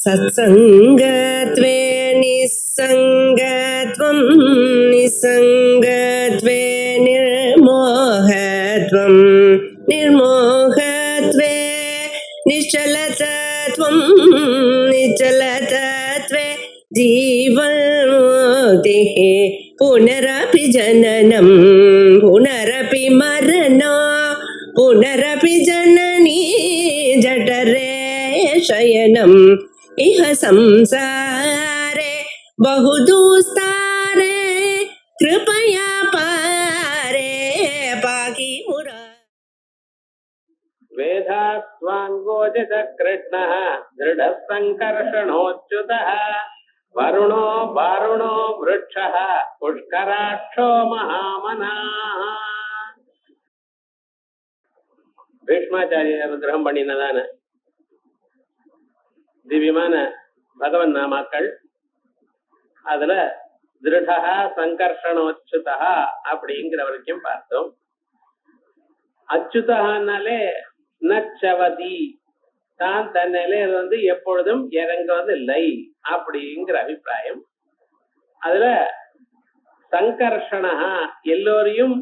सत्सङ्गत्वे निस्सङ्गत्वं निस्सङ्गत्वे निर्मोहत्वं निर्मोहत्वे निश्चलतत्वं निश्चलतत्वे जीवन्मुक्तिः पुनरपि जननं पुनरपि मरणं पुनरपि जननी जठरे शयनम् इह संसारे बहुदुस्तारे कृपया पारे पाहि मुरा वेदास्वाङ्गोजित कृष्णः दृढः सङ्कर्षणोच्युतः वरुणो वारुणो वृक्षः पुष्कराक्षो महामनाः பீஷ்மாச்சாரியர் கிரகம் பண்ணினதான திவ்யமான பகவன் நாமாக்கள். அதுல திருடா சங்கர்ஷணோச்சுதா அப்படிங்கிற வரைக்கும் பார்த்தோம். அச்சுதனாலே நச்சவதி, தான் தன் நிலையில எப்பொழுதும் இறங்குவதில்லை அப்படிங்கிற அபிப்பிராயம். அதுல சங்கர்ஷணா எல்லோரையும்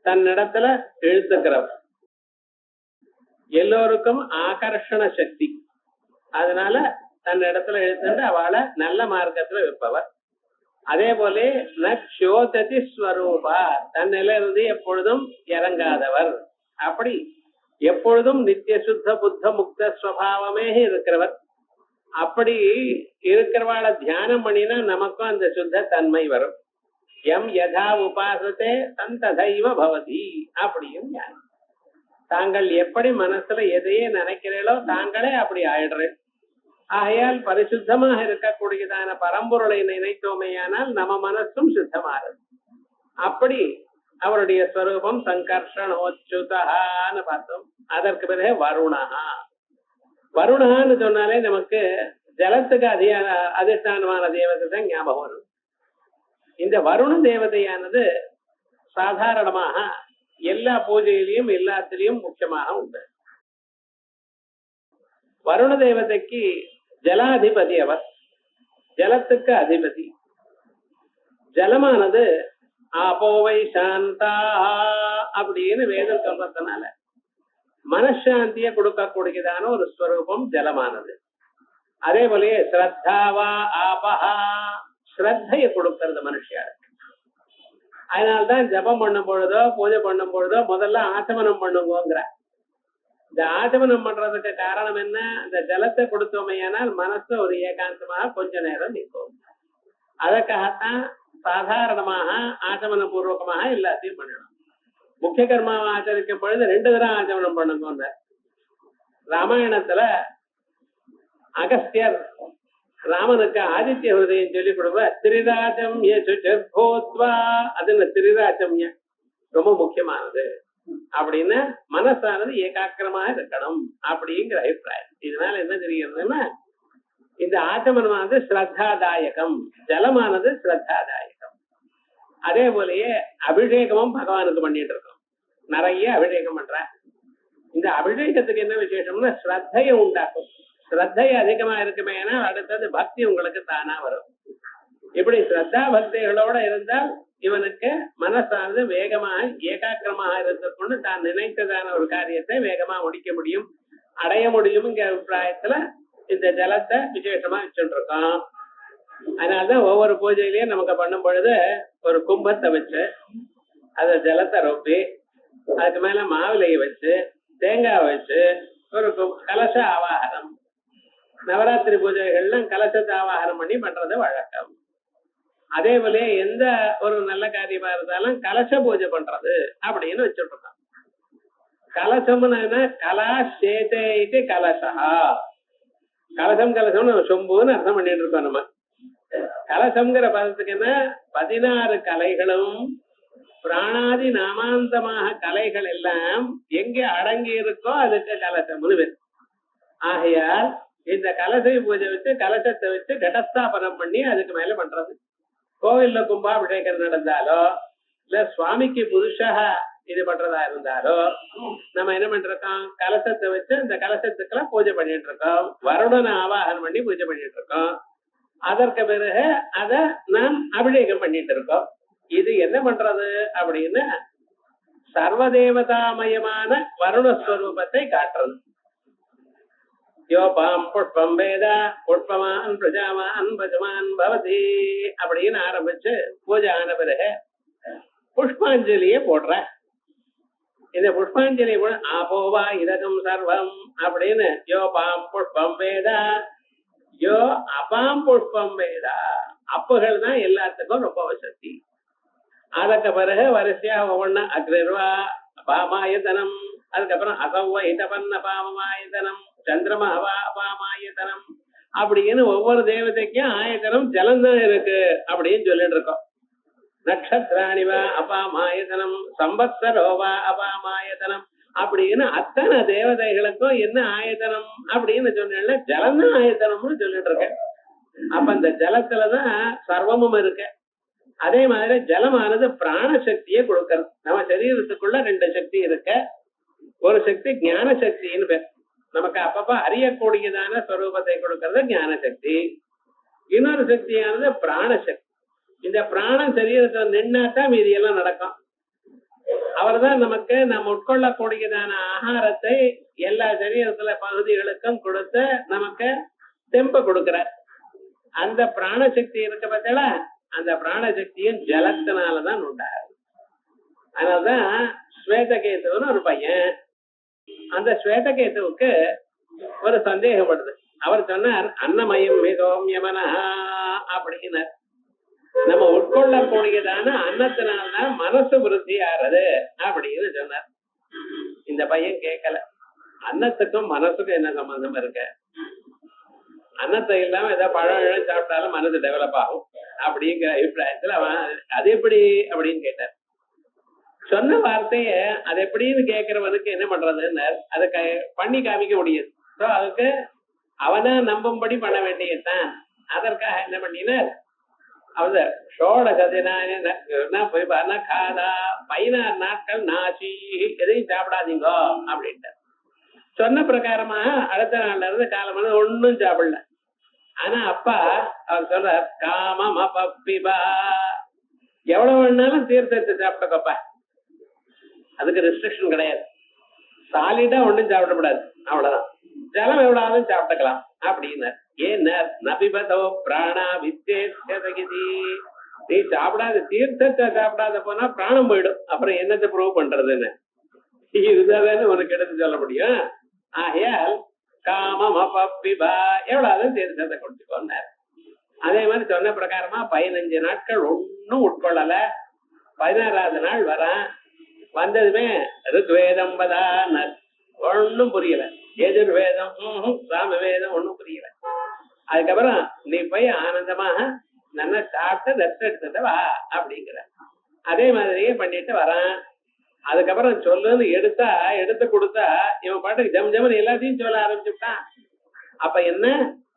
தன்னிடத்துல இழுத்துக்கிறவர், எல்லோருக்கும் ஆகர்ஷண சக்தி, அதனால தன்னிடத்துல இழுத்துட்டு அவளை நல்ல மார்க்கத்துல வைப்பவர். அதே போல நோததி ஸ்வரூபா, தன் நிலையிலிருந்து எப்பொழுதும் இறங்காதவர், அப்படி எப்பொழுதும் நித்திய சுத்த புத்த முக்த ஸ்வபாவமே இருக்கிறவர். அப்படி இருக்கிறவாளை தியானம் பண்ணினா நமக்கும் அந்த சுத்த தன்மை வரும். எம் யதா உபாசத்தே தந்ததைவ பவதி அப்படின்னு ஞானம். தாங்கள் எப்படி மனசுல எதையே நினைக்கிறீர்களோ தாங்களே அப்படி ஆயிடுறேன். ஆகையால் பரிசுத்தமாக இருக்கக்கூடியதான பரம்பொருளை நினைத்தோமேயானால் நம்ம மனசும் சுத்தமாகுது. அப்படி அவருடைய ஸ்வரூபம் சங்கர்ஷணோச்சுதான்னு பார்த்தோம். அதற்கு பிறகு வருணஹா. வருணஹான்னு சொன்னாலே நமக்கு ஜலத்துக்கு அதிஷ்டானமான தேவதை தான் ஞாபகம் வரும். இந்த வருண தேவதையானது சாதாரணமாக எல்லா பூஜையிலையும் எல்லாத்திலையும் முக்கியமாக உண்டு. வருண தேவதைக்கு ஜலாதிபதி, அவர் ஜலத்துக்கு அதிபதி. ஜலமானது ஆபோவை சாந்தா அப்படின்னு வேதம் சொல்றதுனால மனசாந்திய கொடுக்கக்கூடியதான ஒரு ஸ்வரூபம் ஜலமானது. அதே போலயே ஸ்ரத்தாவா ஆபஹா, ஸ்ரத்தையை கொடுக்கறது மனுஷியாருக்கு. அதனால்தான் ஜபம் பண்ணும் பொழுதோ பூஜை பண்ணும் பொழுதோ முதல்ல ஆச்சமனம் பண்ணுவோங்கிற. இந்த ஆச்சமனம் பண்றதுக்கு காரணம் என்ன? இந்த ஜலத்தை கொடுத்தோமையானால் மனசு ஒரு ஏகாந்தமாக கொஞ்ச நேரம் நிற்கும். அதற்காகத்தான் சாதாரணமாக ஆச்சமன பூர்வகமாக எல்லாத்தையும் பண்ணணும். முக்கிய கர்மாவை ஆச்சரிக்கும் பொழுது 2 தடவை ஆச்சமனம் பண்ணுங்க. ராமாயணத்துல அகஸ்தியர் ராமனுக்கு ஆதித்ய ஹிருதயம் சொல்லி கொடுப்ப திரிராஜம் யசுச்சர்போத்வா, அதுன்னு திரிராஜம் ரொம்ப முக்கியமானது அப்படின்னு மனசானது ஏகாக்கிரமா இருக்கணும் அப்படிங்கிற அபிப்பிராயம். இதனால என்ன தெரிகிறதுன்னா, இந்த ஆச்சமனமானது ஸ்ரத்தாதாயகம், ஜலமானது ஸ்ரத்தாதாயகம். அதே போலயே அபிஷேகமும் பகவானுக்கு பண்ணிட்டு இருக்கோம். நிறைய அபிஷேகம் பண்ற. இந்த அபிஷேகத்துக்கு என்ன விசேஷம்னா ஸ்ரத்தையை உண்டாக்கும். ஸ்ரத்தை அதிகமா இருக்குமே, ஏன்னா அடுத்தது பக்தி உங்களுக்கு தானா வரும். இப்படி ஸ்ரத்தா பக்திகளோட இருந்தால் இவனுக்கு மனசானது வேகமாக ஏகாக்கிரமாக இருந்துக்கொண்டு தான் நினைத்ததான ஒரு காரியத்தை வேகமா முடிக்க முடியும், அடைய முடியும்ங்கிற அபிப்பிராயத்துல இந்த ஜலத்தை விசேஷமா வச்சுட்டு இருக்கோம். அதனாலதான் ஒவ்வொரு பூஜையிலையும் நமக்கு பண்ணும் பொழுது ஒரு கும்பத்தை வச்சு அத ஜலத்தை ரொப்பி அதுக்கு மேல மாவிலையை வச்சு தேங்காய் வச்சு ஒரு கலச ஆவாகனம், நவராத்திரி பூஜைகள்லாம் கலசத்தை ஆவாகனம் பண்ணி பண்றது வழக்கம். அதே போல எந்த ஒரு நல்ல காரியமா இருந்தாலும் கலச பூஜை பண்றது அப்படின்னு வச்சுட்டு இருக்கோம். கலசம்னா கலா சேதே கலசா, கலசம் கலசம் சொம்புன்னு அர்த்தம் பண்ணிட்டு இருக்கோம். நம்ம கலசம்ங்கிற பதத்துக்கு என்ன, 16 கலைகளும் பிராணாதி நாமாந்தமாக கலைகள் எல்லாம் எங்கே அடங்கி இருக்கோ அதுக்கு கலசம்னு பேர். ஆகையால் இந்த கலசை பூஜை வச்சு கலசத்தை வச்சு கடஸ்தாபனம் பண்ணி அதுக்கு மேல பண்றது. கோவில்ல கும்பாபிஷேகம் நடந்தாலோ இல்ல சுவாமிக்கு புதுஷா இது பண்றதா இருந்தாலோ நம்ம என்ன பண்றோம், கலசத்தை வச்சு அந்த கலசத்துக்கெல்லாம் பூஜை பண்ணிட்டு இருக்கோம், வருடனை ஆவாகனம் பண்ணி பூஜை பண்ணிட்டு இருக்கோம். அதற்கு பிறகு அத நாம் அபிஷேகம் பண்ணிட்டு இருக்கோம். இது என்ன பண்றது அப்படின்னு சர்வதேவதாமயமான வருணஸ்வரூபத்தை காட்டுறது. யோபாம் புஷ்பம் வேத புஷ்பமான் பிரஜாமான் பஜமான் பவதி அப்படின்னு ஆரம்பிச்சு பூஜை ஆன பிறகு புஷ்பாஞ்சலியை போடுற. இந்த புஷ்பாஞ்சலி ஆபோவா இதகம் சர்வம் அப்படின்னு யோபாம் புஷ்பம் வேதா யோ அபாம் புஷ்பம் வேதா, அப்புகள் தான் எல்லாத்துக்கும் ரொம்ப வசதி. அதற்கு பிறகு வரிசையா ஒவ்வொன்னா அக்ரிர்வா பாமாயதனம், அதுக்கப்புறம் அசௌவ இதபன்ன பாமமாயதனம், சந்திரமாவா அபாமாயதனம் அப்படின்னு ஒவ்வொரு தேவதைக்கும் ஆயத்தனம் ஜலந்தான் இருக்கு அப்படின்னு சொல்லிட்டு இருக்கோம். நட்சத்திராணிவா அபாமாயதனம், சம்பத்சரோவா அபாமாயதனம் அப்படின்னு அத்தனை தேவதைகளுக்கும் என்ன ஆயத்தனம் அப்படின்னு சொன்னா ஜலந்தான் ஆயத்தனம்னு சொல்லிட்டு இருக்கேன். அப்ப அந்த ஜலத்துலதான் சர்வமும் இருக்கு. அதே மாதிரி ஜலமானது பிராண சக்தியை கொடுக்கறது. நம்ம சரீரத்துக்குள்ள 2 சக்தி இருக்க. ஒரு சக்தி ஞான சக்தின்னு பேர், நமக்கு அப்பப்ப அறியக்கூடியதான ஸ்வரூபத்தை கொடுக்கறது ஞான சக்தி. இன்னொரு சக்தியானது பிராண சக்தி. இந்த பிராணம் சரீரத்துல நின்னாதான் மீதி எல்லாம் நடக்கும். அவர் தான் நமக்கு நம்ம உட்கொள்ளக்கூடியதான ஆகாரத்தை எல்லா சரீரத்துல பகுதிகளுக்கும் கொடுத்து நமக்கு தெம்ப கொடுக்கிறார். அந்த பிராணசக்தி இருக்க பார்த்தா அந்த பிராணசக்தியும் ஜலத்தினாலதான் உண்டாரு. அதனாலதான் ஸ்வேதகேதுன்னு ஒரு பையன், அந்த ஸ்வேதகேதுவுக்கு ஒரு சந்தேகப்படுது. அவர் சொன்னார் அன்னமயம் மிகோம்யமனா அப்படின்னார். நம்ம உட்கொள்ளக்கூடியதான அன்னத்தினால்தான் மனசு விருத்தி ஆறது அப்படின்னு சொன்னார். இந்த பையன் கேட்கல, அன்னத்துக்கும் மனசுக்கும் என்ன சம்பந்தம் இருக்கு? அன்னத்தை இல்லாம ஏதாவது பழம் சாப்பிட்டாலும் மனசு டெவலப் ஆகும் அப்படிங்கிற அபிப்பிராயத்துல அவன் அது எப்படி அப்படின்னு கேட்டார். சொன்ன வார்த்தைய அது எப்படின்னு கேட்கிறவனுக்கு என்ன பண்றதுன்னு அதை பண்ணி காமிக்க முடியாது. சோ அதுக்கு அவனை நம்பும்படி பண்ண வேண்டியதுதான். அதற்காக என்ன பண்ணினார், அவர் போய் பாருனா காதா 16 நாட்கள் நாசி எதையும் சாப்பிடாதீங்க அப்படின்ட்டு சொன்ன பிரகாரமா அடுத்த நாள்ல இருந்து காலமான ஒன்னும் சாப்பிடல. ஆனா அப்பா அவர் சொல்றார் காமம் அப்பிபா, எவ்வளவு வேணாலும் தீர்த்தத்தை சாப்பிட்டக்கப்பா, அதுக்கு ரெஸ்ட்ரிக்ஷன் கிடையாது. சாலிடா ஒன்னும் சாப்பிடக்கூடாது, அவ்வளவுதான். ஜலம் எவ்வளவு சாப்பிட்டுக்கலாம் அப்படின்னார். ஏன்னா நபிபதோ பிராணா வித்தேசதகிதி, நீ சாப்பிடாத தீர்த்தத்தை சாப்பிடாத போனா பிராணம் போயிடும், அப்புறம் என்னத்தை ப்ரூவ் பண்றதுன்னு இதுதான் உனக்கு எடுத்து சொல்ல முடியும். ஆகையால் காமம் அப்பிபா, எவ்வளவு தீர்த்தத்தை குடிச்சுக்கோன்னார். அதே மாதிரி சொன்ன பிரகாரமா 15 நாட்கள் ஒன்னும் உட்கொள்ளல. 16வது நாள் வரான். வந்ததுமே ருக்வேதம் பதான்னார். ஒன்னும் புரியல. எதிர்வேதம் சாமவேதம் ஒன்னும் புரியல. அதுக்கப்புறம் நீ போய் ஆனந்தமாக நல்லா சாப்பிட்டு ரெஸ்ட் எடுத்துட்டு வா அப்படிங்கிற. அதே மாதிரியே பண்ணிட்டு வரான். அதுக்கப்புறம் சொல்லுன்னு எடுத்து கொடுத்தா இவன் பாட்டுக்கு ஜம் ஜமன் எல்லாத்தையும் சொல்ல ஆரம்பிச்சுட்டான். அப்ப என்ன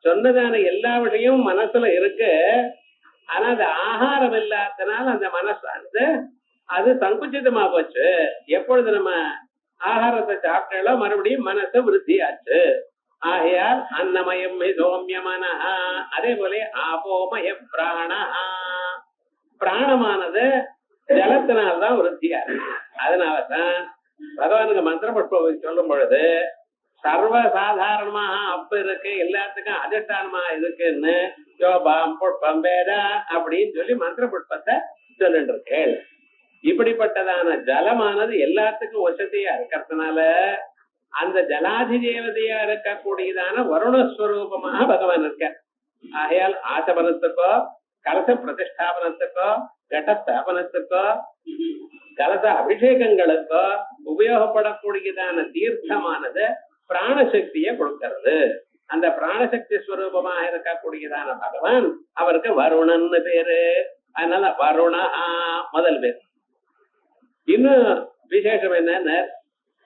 சொன்னதான எல்லா விஷயமும் மனசுல இருக்கு. ஆனா அது ஆகாரம் இல்லாதனால அந்த மனசு அது சங்குச்சிதமா போச்சு. எப்பொழுது நம்ம ஆகாரத்தை சாப்பிட்டாலோ மறுபடியும் மனசு விருத்தியாச்சு. ஆகையால் அன்னமயம் சோமியமான, அதே போல ஆபோமய பிராணா, பிராணமானது ஜலத்தினால்தான் விருத்தியா இருக்கு. அதனாலதான் பகவானுக்கு மந்திர புஷ்பம் சொல்லும் பொழுது சர்வசாதாரணமாக அப்ப இருக்கு, எல்லாத்துக்கும் அதிஷ்டானமா இருக்குன்னு யோபாம் புஷ்பம் வேதா அப்படின்னு சொல்லி மந்திர புஷ்பத்தை சொல்லிட்டு இருக்கேன். இப்படிப்பட்டதான ஜலமானது எல்லாத்துக்கும் வசதியா இருக்கிறதுனால அந்த ஜலாதி தேவதையா இருக்கக்கூடியதான வருணஸ்வரூபமாக பகவான் இருக்க. ஆகையால் ஆசபனத்துக்கோ கலச பிரதிஷ்டாபனத்துக்கோ கடஸ்தாபனத்துக்கோ கலச அபிஷேகங்களுக்கோ உபயோகப்படக்கூடியதான தீர்த்தமானது பிராணசக்தியை கொடுக்கிறது. அந்த பிராணசக்தி ஸ்வரூபமாக இருக்கக்கூடியதான பகவான் அவருக்கு வருணன்னு பேரு. அதனால வருணா முதல் பேர். இன்னும் விசேஷம் என்னன்னா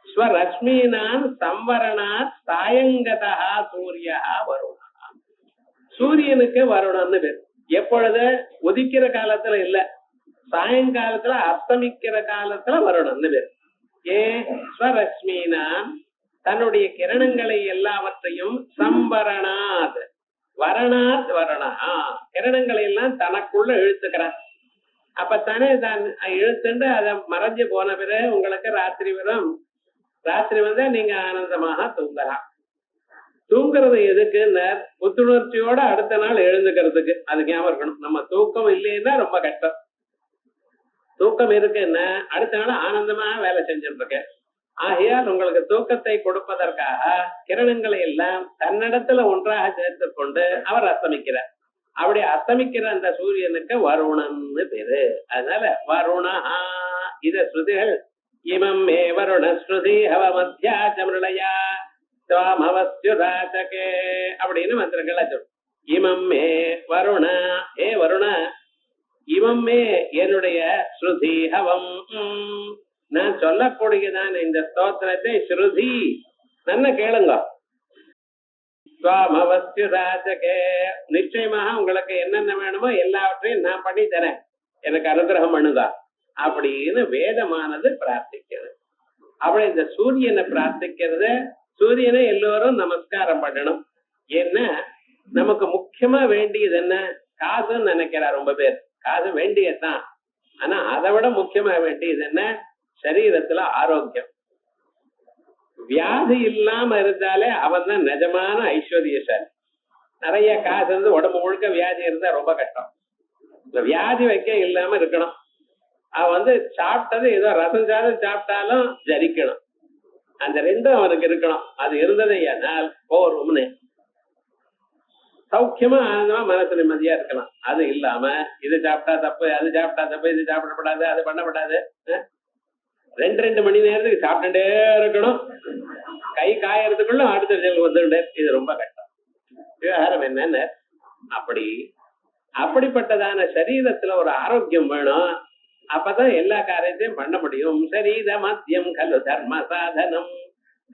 ஸ்வரஸ்மீனான் சம்வரணாத் சாயங்கதா சூரியா வருணா. சூரியனுக்கு வருணன்னு பேர். எப்பொழுது உதிக்கிற காலத்துல இல்ல, சாயங்காலத்துல அஸ்தமிக்கிற காலத்துல வருணம்னு பேர். ஏன் ஸ்வரஸ்மினா தன்னுடைய கிரணங்களை எல்லாவற்றையும் சம்பரணாத் வரணாத் வரணா கிரணங்களை எல்லாம் தனக்குள்ள இழுத்துக்கிறான். அப்பத்தானே தான் இழுத்துண்டு அதை மறைஞ்சு போன பிறகு உங்களுக்கு ராத்திரி வரும். ராத்திரி வந்தா நீங்க ஆனந்தமாக தூங்கலாம். தூங்குறது எதுக்குன்னு புத்துணர்ச்சியோட அடுத்த நாள் எழுந்துக்கிறதுக்கு. அது ஞாபகம் இருக்கணும். நம்ம தூக்கம் இல்லைன்னா ரொம்ப கஷ்டம். தூக்கம் இருக்குன்னா அடுத்த நாள் ஆனந்தமாக வேலை செஞ்சுட்டு இருக்கேன். ஆகையால் உங்களுக்கு தூக்கத்தை கொடுப்பதற்காக கிரணங்களை எல்லாம் தன்னிடத்துல ஒன்றாக சேர்த்து கொண்டு அவர் அஸ்தமிக்கிறார். அப்படி அஸ்தமிக்கிற அந்த சூரியனுக்கு வருணன்னு பேரு. அதனால வருணா இத ஸ்ருதிகள் இமம் மே வருண ஸ்ருதி ஹவ மத்தியாச்சமிருளயா ஸ்வாமவஸ்யுராச்சகே அப்படின்னு மந்திரங்களை சொல்லும். இமம் மே வருண ஏ வருண இமம் மே என்னுடைய ஸ்ருதி ஹவம் நான் சொல்லக்கூடியதான் இந்த ஸ்தோத்திரத்தை ஸ்ருதி நன்ன கேளுங்க. ஸ்வாமவஸ்யுராச்சகே நிச்சயமாக உங்களுக்கு என்னென்ன வேணுமோ எல்லாவற்றையும் நான் பண்ணி தரேன், எனக்கு அனுகிரகம் பண்ணுங்க அப்படின்னு வேதமானது பிரார்த்திக்கிறது. அப்படி இந்த சூரியனை பிரார்த்திக்கிறது. சூரியனை எல்லோரும் நமஸ்காரம் பண்ணணும். ஏன்னா நமக்கு முக்கியமா வேண்டியது என்ன? காசுன்னு நினைக்கிறா ரொம்ப பேர். காசு வேண்டியதுதான். ஆனா அதை விட முக்கியமா வேண்டியது என்ன? சரீரத்துல ஆரோக்கியம். வியாதி இல்லாம இருந்தாலே அவன் தான் நிஜமான ஐஸ்வர்யசாலி. நிறைய காசு இருந்து உடம்பு முழுக்க வியாதி இருந்தா ரொம்ப கஷ்டம். இந்த வியாதி வைக்க இல்லாம இருக்கணும். அவன் சாப்பிட்டது ஏதோ ரசம் சாதம் சாப்பிட்டாலும் ஜரிக்கணும். அந்த ரெண்டும் அவனுக்கு இருக்கணும். அது இருந்ததை ஏனால் போரும்னு சௌக்கியமா ஆனந்தமா மனசு நிம்மதியா இருக்கலாம். அது இல்லாம இது சாப்பிட்டா தப்பு, அது சாப்பிட்டா தப்பு, இது சாப்பிடப்படாது, அது பண்ணப்படாது. 2 மணி நேரத்துக்கு சாப்பிட்டுட்டே இருக்கணும். கை காயறதுக்குள்ள அடுத்த செல் வந்துட்டு இது ரொம்ப கஷ்டம். விவகாரம் என்னன்னு அப்படிப்பட்டதான சரீரத்துல ஒரு ஆரோக்கியம் வேணும். அப்பதான் எல்லா காரியத்தையும் பண்ண முடியும். சரீர மத்தியம் கல்லு தர்ம சாதனம்.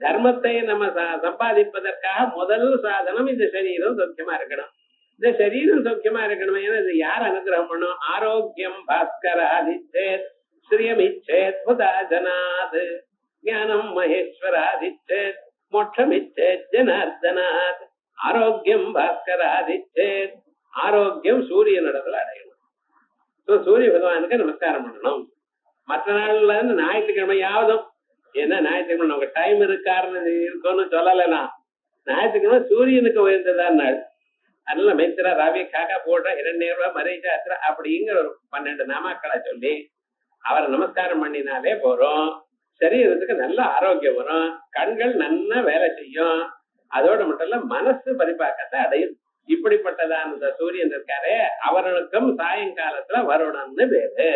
தர்மத்தை நம்ம சம்பாதிப்பதற்காக முதல் சாதனம் இந்த சரீரம் சௌக்கியமா இருக்கணும். இந்த சரீரம் சௌக்கியமா இருக்கணும். ஏன்னா இது யார் அனுகிரகம் பண்ணும்? ஆரோக்கியம் பாஸ்கராதிச்சேத் ஸ்ரீயமிச்சேத் புதாஜனாத் ஞானம் மகேஸ்வராதிச்சேத் மோட்சமிச்சேத் ஜனார்தனாத். ஆரோக்கியம் பாஸ்கராதிச்சேத் ஆரோக்கியம் சூரியனிடத்துல அடையணும். சூரிய பகவானுக்கு நமஸ்காரம் பண்ணணும். மற்ற நாள்ல இருந்து ஞாயிற்றுக்கிழமையாவதும், ஏன்னா ஞாயிற்றுக்கிழமை நமக்கு டைம் இருக்கும்னு சொல்லலைன்னா ஞாயிற்றுக்கிழமை சூரியனுக்கு உயர்ந்ததான் நாள். அதனால மைத்திரா ரவி காக்கா போடுற 2 மரீச்சாத்திர அப்படிங்கிற ஒரு 12 நாமாக்களை சொல்லி அவரை நமஸ்காரம் பண்ணினாலே போறோம். சரீரத்துக்கு நல்ல ஆரோக்கியம் வரும். கண்கள் நல்லா வேலை செய்யும். அதோட மட்டும் இல்ல மனசு பரிபாக்கத்தை அடையும். இப்படிப்பட்டதான் இந்த சூரியன் இருக்காரு. அவர்களுக்கும் சாயங்காலத்துல வருணன்னு பேரு.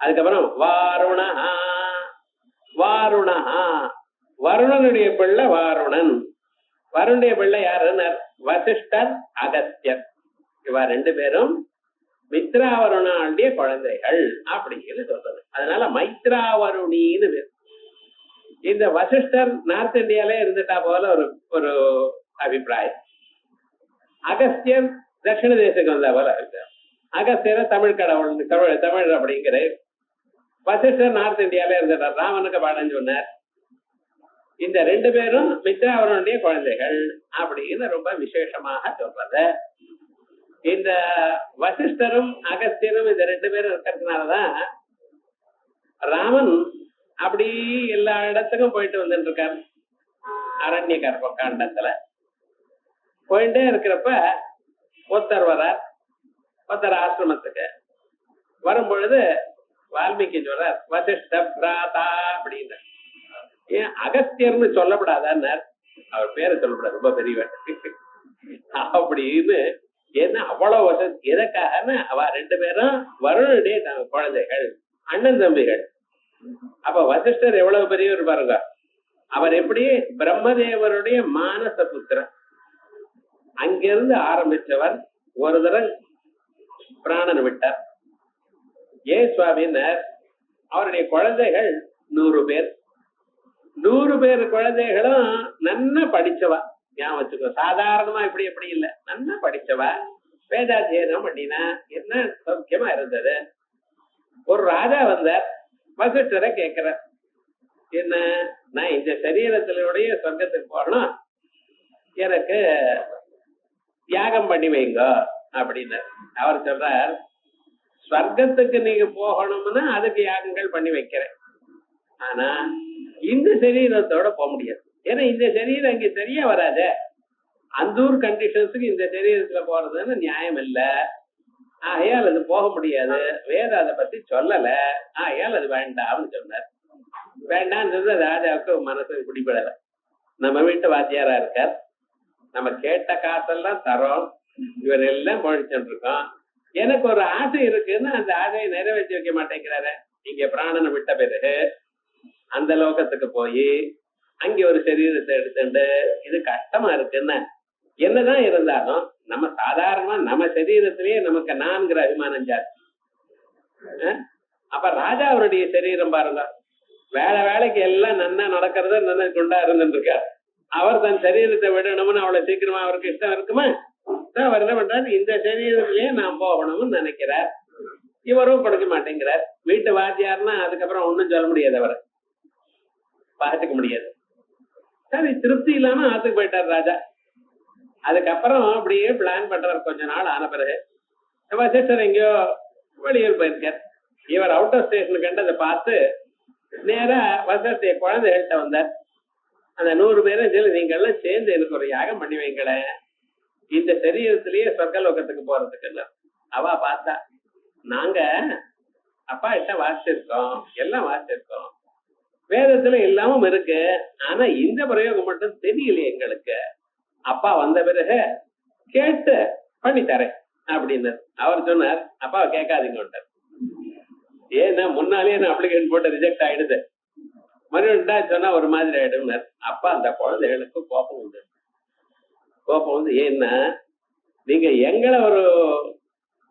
அதுக்கப்புறம் வாருணஹா. வாருணஹா வருணனுடைய பிள்ளை வாருணன். வருணுடைய பிள்ளை யாருன்னு வசிஷ்டர் அகஸ்தியர். இவா 2 பேரும் மித்ராவருணாண்டிய குழந்தைகள் அப்படின்னு சொல்றது. அதனால மைத்ராவருணின்னு பேர். இந்த வசிஷ்டர் நார்த் இந்தியாலே இருந்துட்டா போல ஒரு அபிப்பிராயம். அகஸ்தியர் தட்சிண தேசத்துக்கு வந்தா போல இருக்கு. அகஸ்தியர தமிழ் கடவுள் தமிழ் அப்படிங்கிற. வசிஷ்டர் நார்த் இந்தியால இருந்துட்டார். ராமனுக்கு பாடம் சொன்னார். இந்த 2 பேரும் மித்ராவருடைய குழந்தைகள் அப்படின்னு ரொம்ப விசேஷமாக சொல்றது. இந்த வசிஷ்டரும் அகஸ்தியரும் இந்த 2 பேரும் இருக்கிறதுனாலதான் ராமன் அப்படி எல்லா இடத்துக்கும் போயிட்டு வந்துட்டு இருக்காரு. அரண்ய கர்ப்ப காண்டத்துல போயிட்டே இருக்கிறப்ப ஒருத்தர் வரார். ஒருத்தர் ஆசிரமத்துக்கு வரும்பொழுது வால்மீகி சொல்றார் வசிஷ்ட பிராதா அப்படின்னு. ஏன் அகஸ்தியர்னு சொல்லப்படாதான்னு அவர் பேரை சொல்லப்படாது, ரொம்ப பெரியவர் அப்படின்னு. ஏன்னா அவ்வளவு வசதி எதற்காகன்னு அவ 2 பேரும் வருணுடைய குழந்தைகள், அண்ணன் தம்பிகள். அப்ப வசிஷ்டர் எவ்வளவு பெரியவர் பாருங்க. அவர் எப்படி பிரம்மதேவருடைய மானச புத்திரன். அங்கிருந்து ஆரம்பிச்சவர் ஒரு தடவை பிராணன் விட்டார். ஏன் சுவாமினர்? அவருடைய குழந்தைகள் 100 பேர். 100 பேர் குழந்தைகளும் நன்னா படிச்சவா. ஞாபகம் வச்சுக்கோ. சாதாரணமா இப்படி எப்படி இல்ல, நன்னா படிச்சவா. வேதாத்தியனம் பண்ணினா என்ன சௌக்கியமா இருந்தது. ஒரு ராஜா வந்தார், வசிஷ்டரை கேட்கிறார், என்ன நான் இந்த சரீரத்தினுடைய சொர்க்கத்துக்கு போகணும், எனக்கு தியாகம் பண்ணி வைங்க அப்படின்னு. அவர் சொல்றார், ஸ்வர்க்கத்துக்கு நீங்க போகணும்னா அதுக்கு யாகங்கள் பண்ணி வைக்கிறேன், ஆனா இந்த சரீரத்தோட போக முடியாது. ஏன்னா இந்த சரீரம் இங்க சரியா வராது, அந்த ஊர் கண்டிஷன்ஸுக்கு இந்த சரீரத்துல போறதுன்னு நியாயம் இல்லை, ஆகையால் அது போக முடியாது, வேதம் அதை பத்தி சொல்லல, ஆகையால் அது வேண்டாம்னு சொன்னார். வேண்டாம்னு சொன்னா ராஜாவுக்கு மனசுக்கு பிடிபடல. நம்ம வீட்டு வாத்தியாரா இருக்கார், நம்ம கேட்ட காசெல்லாம் தரோம், இவர் எல்லாம் பொழிச்சுட்டு இருக்கோம், எனக்கு ஒரு ஆசை இருக்குன்னு அந்த ஆசையை நிறைவேற்றி வைக்க மாட்டேங்கிறாரு. இங்க பிராணனை விட்ட பிறகு அந்த லோகத்துக்கு போய் அங்க ஒரு சரீரத்தை எடுத்துட்டு இது கஷ்டமா இருக்குன்னு. என்னதான் இருந்தாலும் நம்ம சாதாரணமா நம்ம சரீரத்திலேயே நமக்கு நான்கிற அபிமானம் ஜாஸ்தி. அப்ப ராஜா அவருடைய சரீரம் பாருங்க, வேலைக்கு எல்லாம் நன்னா நடக்கிறத நன்னா கொண்டா இருந்துட்டு இருக்கார். அவர் தன் சரீரத்தை விடணும்னு அவ்வளவு சீக்கிரமா அவருக்கு இஷ்டம் இருக்குமா? அவர் என்ன பண்றாரு, இந்த சரீரத்திலேயே நான் போகணும்னு நினைக்கிறார். இவரும் கொடுக்க மாட்டேங்கிறார். வீட்டு வாத்தியார்னா அதுக்கப்புறம் ஒண்ணும் சொல்ல முடியாது, அவரை பார்த்துக்க முடியாது. சரி, திருப்தி இல்லாம ஆத்துக்கு போயிட்டார் ராஜா. அதுக்கப்புறம் அப்படியே பிளான் பண்றாரு. கொஞ்ச நாள் ஆன பிறகு வசிஷ்டர் எங்கேயோ வெளியூர் போயிருக்கார். இவர் அவுட் ஆஃப் ஸ்டேஷன் கண்டதை பார்த்து நேரா வசிஷ்டைய குழந்தைகள்கிட்ட வந்தார். அந்த 100 பேரும் சொல்லி, நீங்க எல்லாம் சேர்ந்து எனக்கு ஒரு யாகம் பண்ணி வைங்களேன், இந்த சரீரத்திலேயே சொர்க்கலோகத்துக்கு போறதுக்கு. அவ பார்த்தா, நாங்க அப்பா கிட்ட வாசிச்சிருக்கோம், எல்லாம் வாசிச்சிருக்கோம், வேதத்துல எல்லாமும் இருக்கு, ஆனா இந்த பிரயோகம் மட்டும் தெரியலையே எங்களுக்கு. அப்பா வந்த பிறகு கேட்டு பண்ணி தரேன் அப்படின்னு அவர் சொன்னார். அப்பாவை கேட்காதீங்க, ஏன்னா முன்னாலே நான் அப்ளிகேஷன் போட்டு ரிஜெக்ட் ஆயிடுது, மறுபடியும் சொன்னா ஒரு மாதிரி ஆயிடும். அப்பா அந்த குழந்தைகளுக்கு கோபம் உண்டு. கோபம் வந்து, ஏன்னா நீங்க எங்களை ஒரு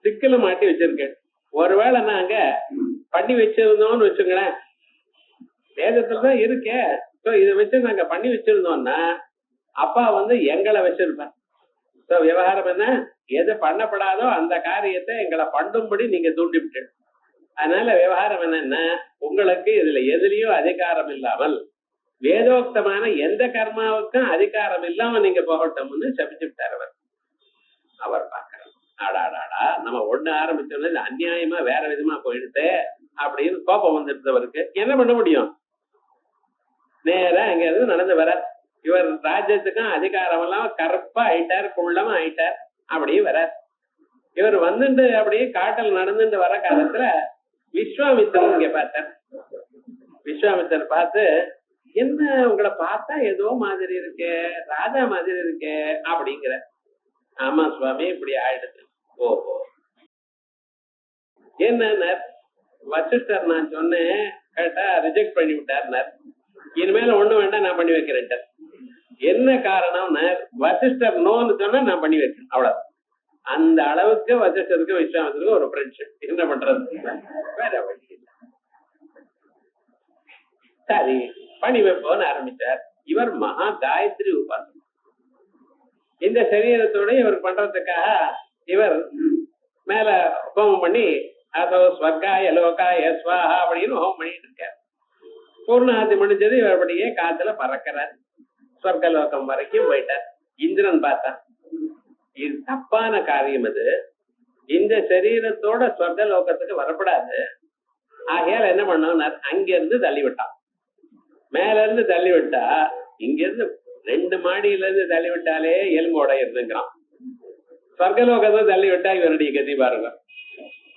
சிக்கல மாட்டி வச்சிருக்கேன், ஒருவேளை நாங்க பண்ணி வச்சிருந்தோம்னு வச்சுங்களேன், வேதத்துலதான் இருக்கே, இதை வச்சு நாங்க பண்ணி வச்சிருந்தோம்னா அப்பா வந்து எங்களை வச்சிருப்பேன். விவகாரம் என்ன, எது பண்ணப்படாதோ அந்த காரியத்தை எங்களை பண்ணும்படி நீங்க தூண்டி விட்டு, அதனால விவகாரம் என்னன்னா, உங்களுக்கு இதுல எதுலயும் அதிகாரம் இல்லாமல் வேதோக்தமான எந்த கர்மாவுக்கும் அதிகாரம் இல்லாம நீங்க போகட்டும்னு சபிச்சு விட்டார் அவர். அவர் பார்க்கிறார், ஆடாடாடா நம்ம ஒண்ணு ஆரம்பிச்சோம்னா இது அநியாயமா வேற விதமா போயிடுது அப்படின்னு கோபம் வந்துடுறவருக்கு என்ன பண்ண முடியும்? நேரா அங்க இருந்து நடந்து வர, இவர் ராஜ்யத்துக்கும் அதிகாரம் எல்லாம் கருப்பா ஆயிட்டார், குள்ளமா ஆயிட்டார், அப்படியே வர. இவர் வந்துட்டு அப்படியே காட்டில் நடந்துட்டு வர காலத்துல விஸ்வாமித்திரன் இங்க பார்த்தார். விஸ்வாமித்திரர் பார்த்து, என்ன உங்களை பார்த்தா ஏதோ மாதிரி இருக்கு, ராஜா மாதிரி இருக்கு அப்படிங்கிற. ஆமா சுவாமி, இப்படி ஆயிடுது. ஓஹோ, என்ன வசிஷ்டர் நான் சொன்னேன் கேட்டா ரிஜெக்ட் பண்ணி விட்டார். இனிமேல ஒண்ணு வேண்டாம், நான் பண்ணி வைக்கிறேன். என்ன காரணம், வசிஷ்டர் நோன்னு சொன்னா நான் பண்ணி வைக்கிறேன், அவ்வளவு. அந்த அளவுக்கு வசிஷ்டருக்கு விஸ்வாமித்திரருக்கு ஒரு ஃப்ரெண்ட்ஷிப். என்ன பண்றது, வேற வழி இல்லை. சரி, பண்ணி வைப்போன்னு ஆரம்பிச்சார். இவர் மகா காயத்ரி உபாசனம். இந்த சரீரத்தோட இவர் பண்றதுக்காக இவர் மேல ஹோமம் பண்ணி, அதோ ஸ்வர்காய லோகாய ஸ்வாஹா அப்படின்னு ஹோமம் பண்ணிட்டு இருக்கார். பூர்ணாதி முடிஞ்சது, இவர் அப்படியே காத்துல பறக்கிறார், ஸ்வர்கலோகம் வரைக்கும் போயிட்டார். இந்திரன் பார்த்தா இது தப்பான காரியம், அது இந்த சரீரத்தோட ஸ்வர்கலோகத்துக்கு வரப்படாது, ஆகையால் என்ன பண்ணார், அங்கிருந்து தள்ளிவிட்டான். மேல இருந்து தள்ளி விட்டா, இங்க இருந்து 2 மாடியில இருந்து தள்ளி விட்டாலே எலும்போட இருந்துங்கிறான். ஸ்வர்கலோகத்தை தள்ளி விட்டா இவருடைய கதி பாருங்க.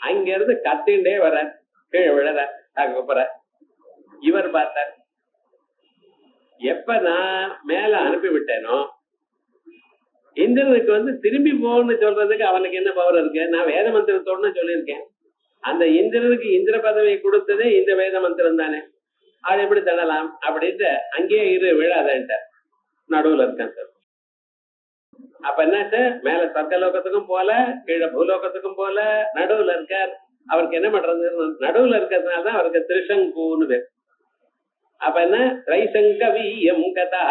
அங்க இருந்து கத்திண்டே வர, கீழே விழற, அதுக்கப்புற இவர் பார்த்தார், எப்ப நான் மேல அனுப்பி விட்டேனோ இந்திரனுக்கு வந்து திரும்பி போன்னு சொல்றதுக்கு அவனுக்கு என்ன பவர் இருக்கு? நான் வேத மந்திரத்தோட சொல்லியிருக்கேன். அந்த இந்திரனுக்கு இந்திர பதவியை கொடுத்ததே இந்த வேத மந்திரம் தானே, அதை எப்படி தள்ளலாம் அப்படின்ட்டு அங்கேயே இரு, விழாதன்ட்ட நடுவுல இருக்கேன் சார். அப்ப என்னாச்சு, மேல சொர்க்கலோகத்துக்கும் போல, கீழே பூலோகத்துக்கும் போல, நடுவுல இருக்கார். அவருக்கு என்ன பண்றது, நடுவுல இருக்கிறதுனாலதான் அவருக்கு திருசங்குன்னு பேர். அப்ப என்ன, திரைசங்கவியம் கதா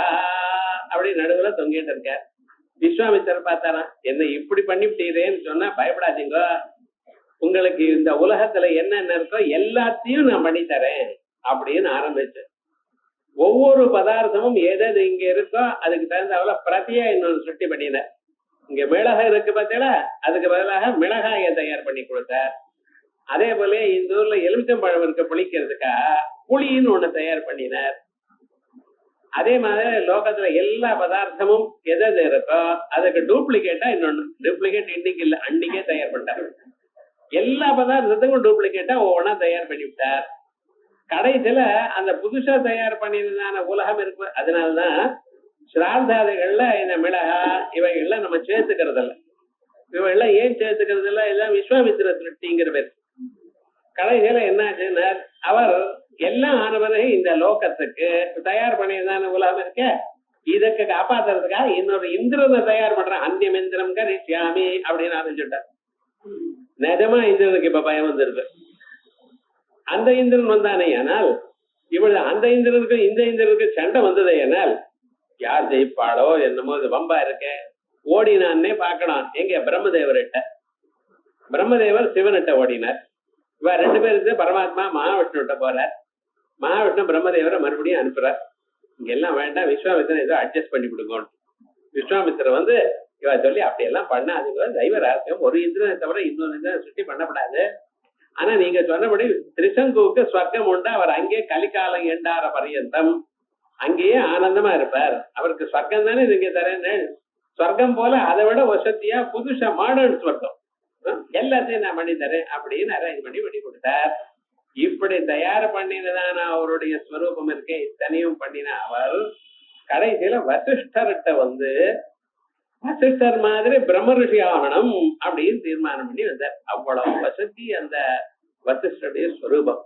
அப்படி நடுவுல தொங்கிட்டு இருக்கார். விஸ்வாமித்திரர் பார்த்தாராம், என்ன இப்படி பண்ணிவிட்டீரேன்னு சொன்னா பயப்படாதீங்க, உங்களுக்கு இந்த உலகத்துல என்னென்ன இருக்கோ எல்லாத்தையும் நான் பண்ணி தரேன் அப்படின்னு ஆரம்பிச்சு ஒவ்வொரு பதார்த்தமும் எது இங்க இருக்கோ அதுக்கு தகுந்தாப்புல பிரதியா இன்னொன்று சுட்டி பண்ணினார். இங்க மிளகாய் இருக்கு பார்த்தீங்களா, அதுக்கு பதிலாக மிளகாயை தயார் பண்ணி கொடுத்தார். அதே போல இந்த ஊர்ல எலுமிச்சம்பழம் இருக்க புளிக்கிறதுக்கா புளின்னு ஒண்ணு தயார் பண்ணினார். அதே மாதிரி லோகத்துல எல்லா பதார்த்தமும் எது இருக்கோ அதுக்கு டூப்ளிகேட்டா இன்னொன்னு, டூப்ளிகேட் இன்னைக்கு இல்ல அன்னைக்கே தயார் பண்ணிட்டார். எல்லா பதார்த்தத்துக்கும் டூப்ளிகேட்டா ஒவ்வொன்னா தயார் பண்ணி விட்டார். கடைசியில அந்த புதுசா தயார் பண்ணினதான உலகம் இருக்கு. அதனாலதான் சிரார்த்தாதிகள்ல இந்த மிளகா இவைகள்லாம் நம்ம சேர்த்துக்கிறது இல்லை. இவைகள்லாம் ஏன் சேர்த்துக்கிறது இல்லை? எல்லாம் விஸ்வாமித்திர சிருஷ்டிங்கிற பேர். கடைசியில என்ன ஆச்சுன்னா அவர் எல்லாம் ஆன பிறகு இந்த லோகத்துக்கு தயார் பண்ணியதான உலகம் இருக்க இதற்கு காப்பாத்துறதுக்காக இன்னொரு இந்திரனை தயார் பண்றேன். அந்தியம் இந்திரம் கரிஷ்யாமி அப்படின்னு ஆரம்பிச்சுட்டார். நிஜமா இந்திரனுக்கு இப்ப பயம் வந்திருக்கு. அந்த இந்திரன் வந்தானே ஆனால் இவள் அந்த இந்திரனுக்கும் இந்த இந்திரனுக்கும் சண்டை வந்ததே ஆனால் யார் ஜெயிப்பாளோ என்னமோ இது வம்பா இருக்க ஓடினான்னே பார்க்கணும். எங்க பிரம்மதேவர்கிட்ட, பிரம்மதேவர் சிவன்கிட்ட ஓடினார். இவ ரெண்டு பேருக்கு பரமாத்மா மகாவிஷ்ணுகிட்ட போறார். மகாவிஷ்ணு பிரம்மதேவரை மறுபடியும் அனுப்புறார். இங்க எல்லாம் வேண்டாம், விஸ்வாமித்திரன் ஏதோ அட்ஜஸ்ட் பண்ணி கொடுக்கணும். விஸ்வாமித்திரன் வந்து இவ சொல்லி அப்படியெல்லாம் பண்ண அதுக்கு தெய்வ ரகசியம், ஒரு இந்திரனை தவிர இன்னொரு இந்திரனை சுற்றி பண்ணப்படாது. ஆனா நீங்க சொன்னபடி திரிசங்குவுக்கு ஸ்வர்க்கம் உண்டு. அவர் அங்கே கலிகாலம் எண்டார பரியந்தம் அங்கேயே ஆனந்தமா இருப்பார். அவருக்கு ஸ்வர்க்கம் தானே நீங்க தரேன்னு. ஸ்வர்க்கம் போல அதை விட வசதியா புதுசா மாடர்ன் ஸ்வர்க்கம் எல்லாத்தையும் நான் பண்ணி தரேன் அப்படின்னு அரேஞ்ச் பண்ணி கொடுத்தார். இப்படி தயார் பண்ணினதான அவருடைய ஸ்வரூபம் இருக்கே இத்தனையும் பண்ணின அவர் கடைசியில வசிஷ்டர்கிட்ட வந்து வசிஷ்டர் மாதிரி பிரம்ம ரிஷி ஆகணும் அப்படின்னு தீர்மானம் பண்ணி வந்தார். அவ்வளவு வசதி அந்த வசிஷ்டருடைய ஸ்வரூபம்.